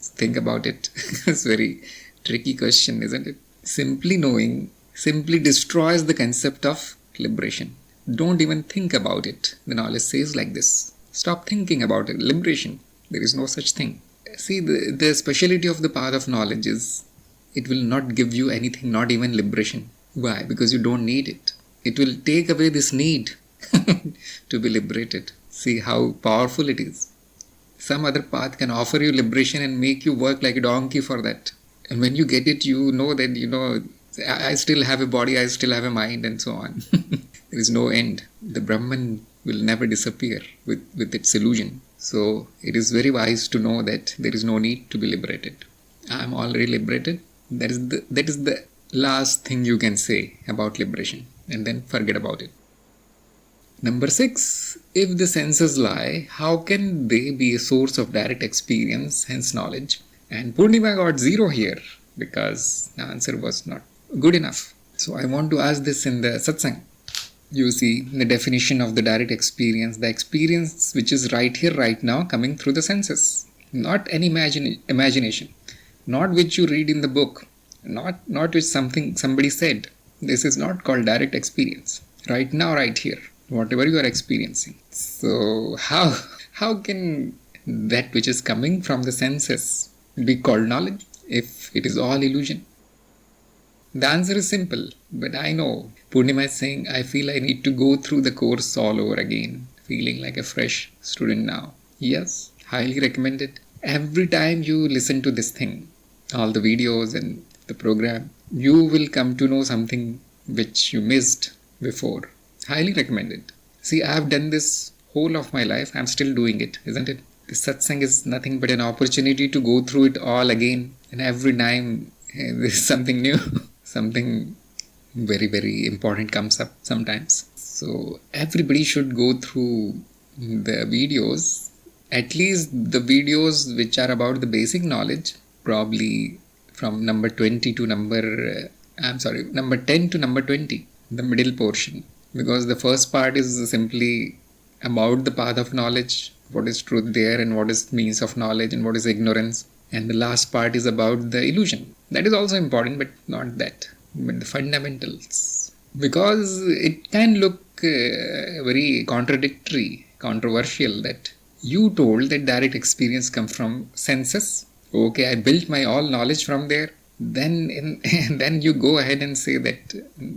[SPEAKER 1] Think about it. It's a very tricky question, isn't it? Simply knowing simply destroys the concept of liberation. Don't even think about it. The knowledge says like this. Stop thinking about it. Liberation. There is no such thing. See, the speciality of the path of knowledge is it will not give you anything, not even liberation. Why? Because you don't need it. It will take away this need to be liberated. See how powerful it is. Some other path can offer you liberation and make you work like a donkey for that. And when you get it, you know that, I still have a body, I still have a mind, and so on. There is no end. The Brahman will never disappear with its illusion. So it is very wise to know that there is no need to be liberated. I am already liberated. That is the last thing you can say about liberation, and then forget about it. Number 6, if the senses lie, how can they be a source of direct experience, hence knowledge? And Purnima got 0 here because the answer was not good enough. So I want to ask this in the satsang. You see the definition of the direct experience, the experience which is right here, right now, coming through the senses. Not any imagination, not which you read in the book, not which somebody said. This is not called direct experience. Right now, right here, whatever you are experiencing. So how can that which is coming from the senses be called knowledge if it is all illusion? The answer is simple, but I know Purnima is saying, I feel I need to go through the course all over again, feeling like a fresh student now. Yes, highly recommended. Every time you listen to this thing, all the videos and the program, you will come to know something which you missed before. Highly recommended. See, I have done this whole of my life. I am still doing it, isn't it? The satsang is nothing but an opportunity to go through it all again. And every time there is something new, something very, very important comes up sometimes. So everybody should go through the videos, at least the videos which are about the basic knowledge, probably from number 20 to number 10 to number 20, the middle portion. Because the first part is simply about the path of knowledge, what is truth there and what is means of knowledge and what is ignorance. And the last part is about the illusion. That is also important, but not that. But the fundamentals. Because it can look very contradictory, controversial that you told that direct experience comes from senses. Okay, I built my all knowledge from there. Then then you go ahead and say that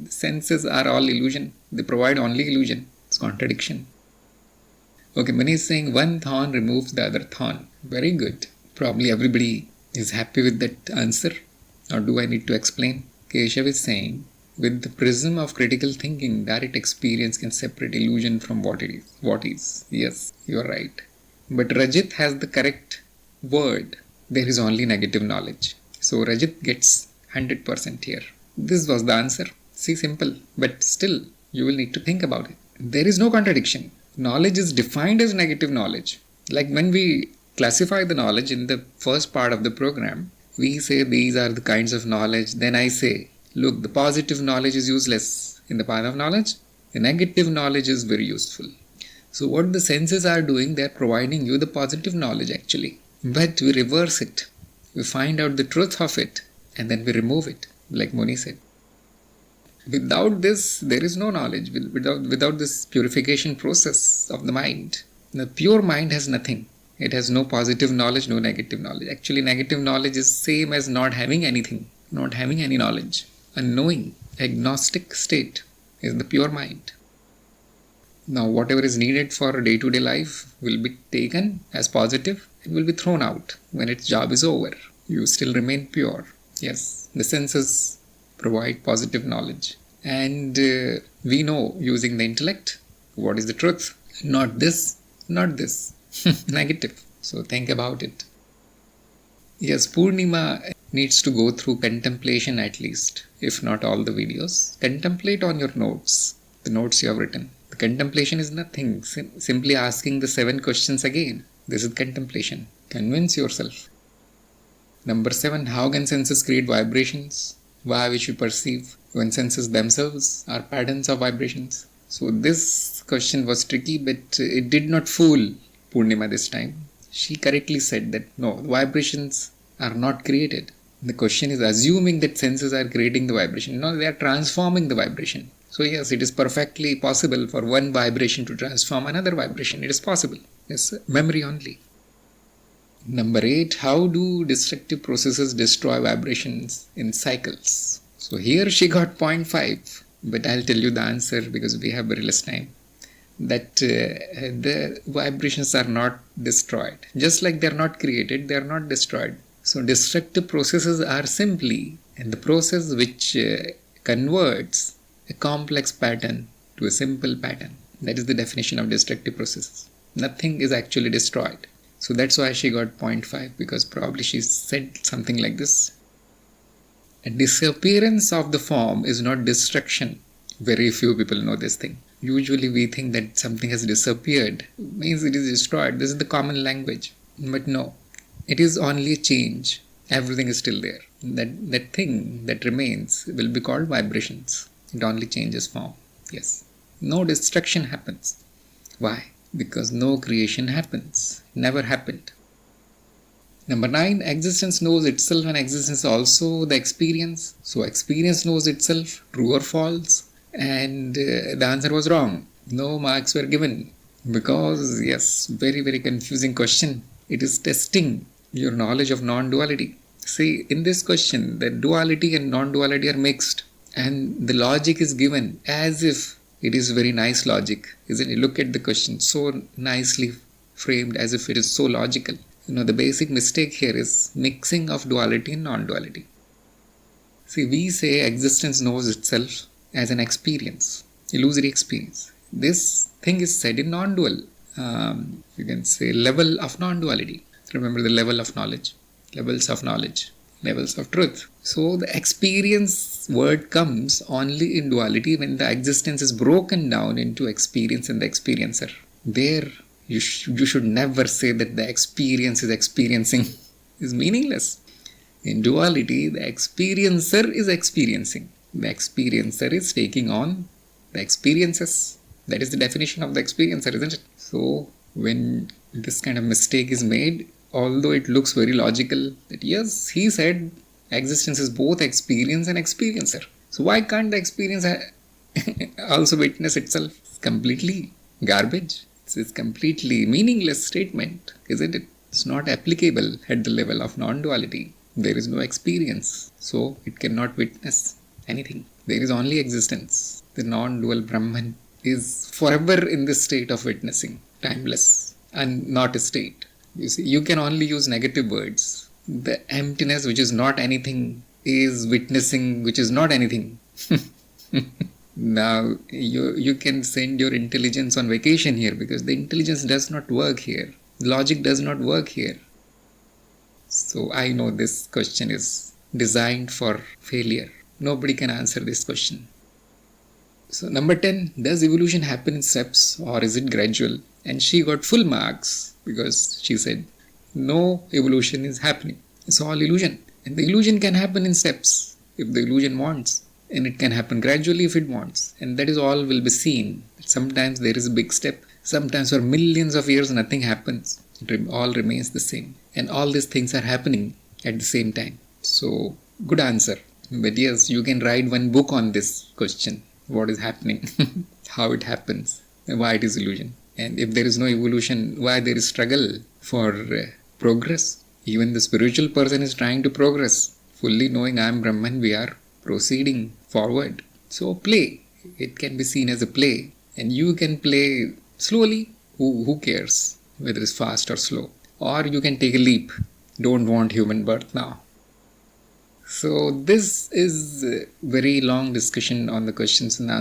[SPEAKER 1] senses are all illusion. They provide only illusion. It's contradiction. Okay, Mani is saying one thorn removes the other thorn. Very good. Probably everybody is happy with that answer. Or do I need to explain? Keshav is saying, with the prism of critical thinking, direct experience can separate illusion from what it is. What is? Yes, you are right. But Rajit has the correct word. There is only negative knowledge. So Rajit gets 100% here. This was the answer. See, simple. But still, you will need to think about it. There is no contradiction. Knowledge is defined as negative knowledge. Like when we classify the knowledge in the first part of the program, we say these are the kinds of knowledge. Then I say, look, the positive knowledge is useless in the path of knowledge. The negative knowledge is very useful. So what the senses are doing, they are providing you the positive knowledge actually. But we reverse it. We find out the truth of it and then we remove it, like Moni said. Without this, there is no knowledge. Without this purification process of the mind, the pure mind has nothing. It has no positive knowledge, no negative knowledge. Actually, negative knowledge is same as not having anything, not having any knowledge. Unknowing, agnostic state is the pure mind. Now, whatever is needed for day-to-day life will be taken as positive and will be thrown out when its job is over. You still remain pure. Yes, the senses provide positive knowledge. And we know using the intellect what is the truth. Not this, not this. Negative. So think about it. Yes, Purnima needs to go through contemplation at least, if not all the videos. Contemplate on your notes, the notes you have written. The contemplation is nothing, simply asking the 7 questions again. This is contemplation. Convince yourself. Number 7, how can senses create vibrations? Why we should perceive when senses themselves are patterns of vibrations? So this question was tricky, but it did not fool Purnima this time. She correctly said that no, vibrations are not created. The question is assuming that senses are creating the vibration. No, they are transforming the vibration. So yes, it is perfectly possible for one vibration to transform another vibration. It is possible. Yes, memory only. Number 8, how do destructive processes destroy vibrations in cycles? So here she got 0.5, but I'll tell you the answer because we have very less time. That the vibrations are not destroyed. Just like they are not created, they are not destroyed. So destructive processes are simply the process which converts a complex pattern to a simple pattern. That is the definition of destructive processes. Nothing is actually destroyed. So that's why she got 0.5, because probably she said something like this. A disappearance of the form is not destruction. Very few people know this thing. Usually we think that something has disappeared, means it is destroyed. This is the common language. But no, it is only a change. Everything is still there. That thing that remains will be called vibrations. It only changes form. Yes. No destruction happens. Why? Because no creation happens. Never happened. Number 9, existence knows itself and existence is also the experience. So experience knows itself, true or false. And the answer was wrong. No marks were given. Because, yes, very, very confusing question. It is testing your knowledge of non-duality. See, in this question, the duality and non-duality are mixed. And the logic is given as if it is very nice logic, isn't it? Look at the question, so nicely framed as if it is so logical. The basic mistake here is mixing of duality and non-duality. See, we say existence knows itself as an experience, illusory experience. This thing is said in non-dual, you can say level of non-duality. Remember the level of knowledge, levels of knowledge, levels of truth. So the experience word comes only in duality when the existence is broken down into experience and the experiencer. There you should never say that the experience is experiencing. Is meaningless. In duality, the experiencer is experiencing. The experiencer is taking on the experiences. That is the definition of the experiencer, isn't it? So when this kind of mistake is made, although it looks very logical, that yes, he said existence is both experience and experiencer. So why can't the experience also witness itself? completely garbage. It's completely meaningless statement, isn't it? It's not applicable at the level of non-duality. There is no experience, so it cannot witness anything. There is only existence. The non-dual Brahman is forever in this state of witnessing, timeless, and not a state. You see, you can only use negative words. The emptiness, which is not anything, is witnessing, which is not anything. Now, you can send your intelligence on vacation here, because the intelligence does not work here. Logic does not work here. So I know this question is designed for failure. Nobody can answer this question. So number 10, does evolution happen in steps or is it gradual? And she got full marks because she said, no evolution is happening. It's all illusion. And the illusion can happen in steps if the illusion wants. And it can happen gradually if it wants. And that is all will be seen. Sometimes there is a big step. Sometimes for millions of years nothing happens. It all remains the same. And all these things are happening at the same time. So, good answer. But yes, you can write one book on this question. What is happening? How it happens? Why it is illusion? And if there is no evolution, why there is struggle for progress? Even the spiritual person is trying to progress. Fully knowing I am Brahman, we are proceeding forward. So play. It can be seen as a play. And you can play slowly. Who cares whether it's fast or slow? Or you can take a leap. Don't want human birth now. So this is a very long discussion on the questions and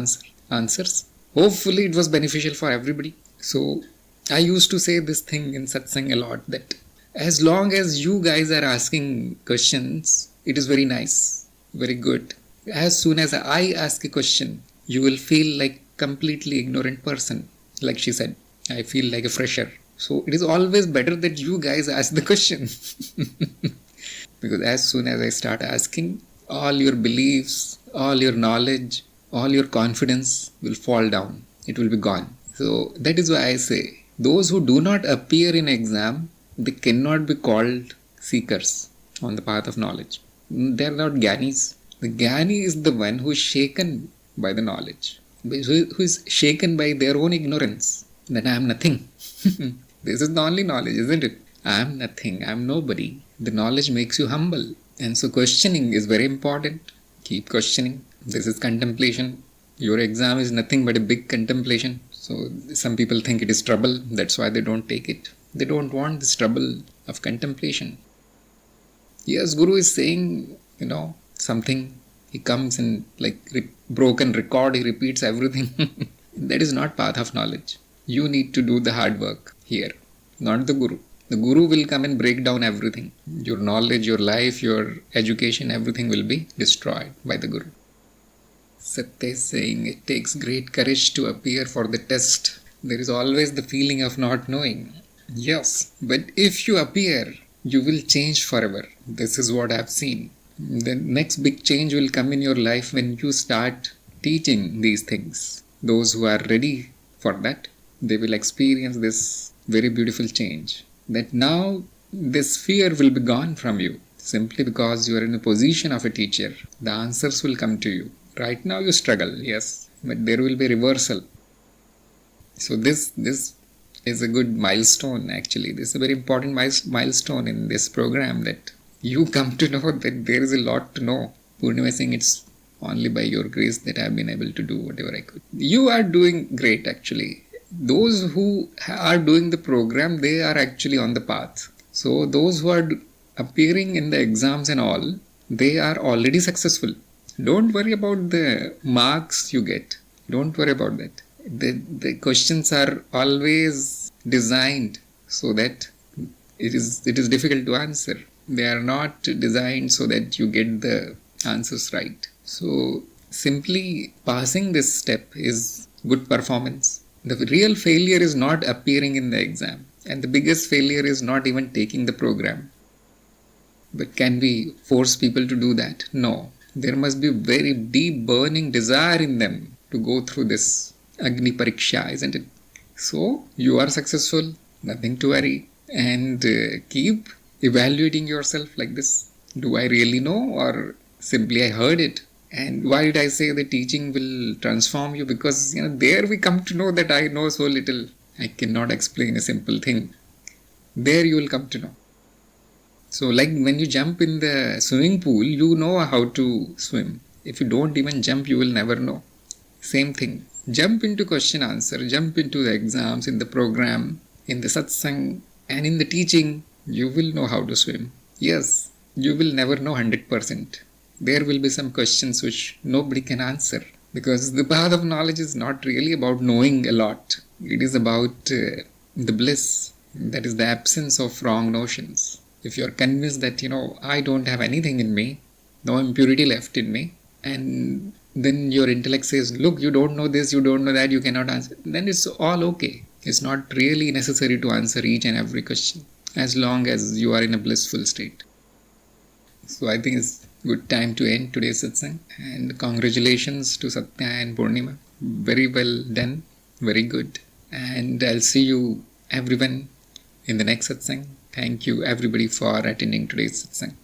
[SPEAKER 1] answers. Hopefully it was beneficial for everybody. So I used to say this thing in satsang a lot, that as long as you guys are asking questions, it is very nice, very good. As soon as I ask a question, you will feel like completely ignorant person. Like she said, I feel like a fresher. So it is always better that you guys ask the question. Because as soon as I start asking, all your beliefs, all your knowledge, all your confidence will fall down. It will be gone. So that is why I say, those who do not appear in exam, they cannot be called seekers on the path of knowledge. They are not Gyanis. The Gyani is the one who is shaken by the knowledge, who is shaken by their own ignorance, that I am nothing. This is the only knowledge, isn't it? I am nothing, I am nobody. The knowledge makes you humble. And so questioning is very important. Keep questioning. This is contemplation. Your exam is nothing but a big contemplation. So some people think it is trouble. That's why they don't take it. They don't want this trouble of contemplation. Yes, Guru is saying, something. He comes in like broken record. He repeats everything. That is not path of knowledge. You need to do the hard work here, not the Guru. The Guru will come and break down everything. Your knowledge, your life, your education, everything will be destroyed by the Guru. Satya is saying, it takes great courage to appear for the test. There is always the feeling of not knowing. Yes, but if you appear, you will change forever. This is what I have seen. The next big change will come in your life when you start teaching these things. Those who are ready for that, they will experience this very beautiful change. That now this fear will be gone from you simply because you are in a position of a teacher. The answers will come to you. Right now you struggle, yes, but there will be reversal. So this is a good milestone actually. This is a very important milestone in this program, that you come to know that there is a lot to know. Purnima is saying it's only by your grace that I have been able to do whatever I could. You are doing great actually. Those who are doing the program, they are actually on the path. So those who are appearing in the exams and all, they are already successful. Don't worry about the marks you get. Don't worry about that. The questions are always designed so that it is difficult to answer. They are not designed so that you get the answers right. So simply passing this step is good performance. The real failure is not appearing in the exam. And the biggest failure is not even taking the program. But can we force people to do that? No. There must be a very deep burning desire in them to go through this Agni Pariksha, isn't it? So you are successful. Nothing to worry. And keep evaluating yourself like this. Do I really know, or simply I heard it? And why did I say the teaching will transform you? Because there we come to know that I know so little. I cannot explain a simple thing. There you will come to know. So like when you jump in the swimming pool, you know how to swim. If you don't even jump, you will never know. Same thing. Jump into question answer, jump into the exams, in the program, in the satsang, and in the teaching, you will know how to swim. Yes, you will never know 100%. There will be some questions which nobody can answer, because the path of knowledge is not really about knowing a lot. It is about the bliss, that is the absence of wrong notions. If you are convinced that, I don't have anything in me, no impurity left in me, and then your intellect says, look, you don't know this, you don't know that, you cannot answer, then it's all okay. It's not really necessary to answer each and every question, as long as you are in a blissful state. So I think it's good time to end today's satsang. And congratulations to Satya and Purnima. Very well done. Very good. And I'll see you everyone in the next satsang. Thank you everybody for attending today's satsang.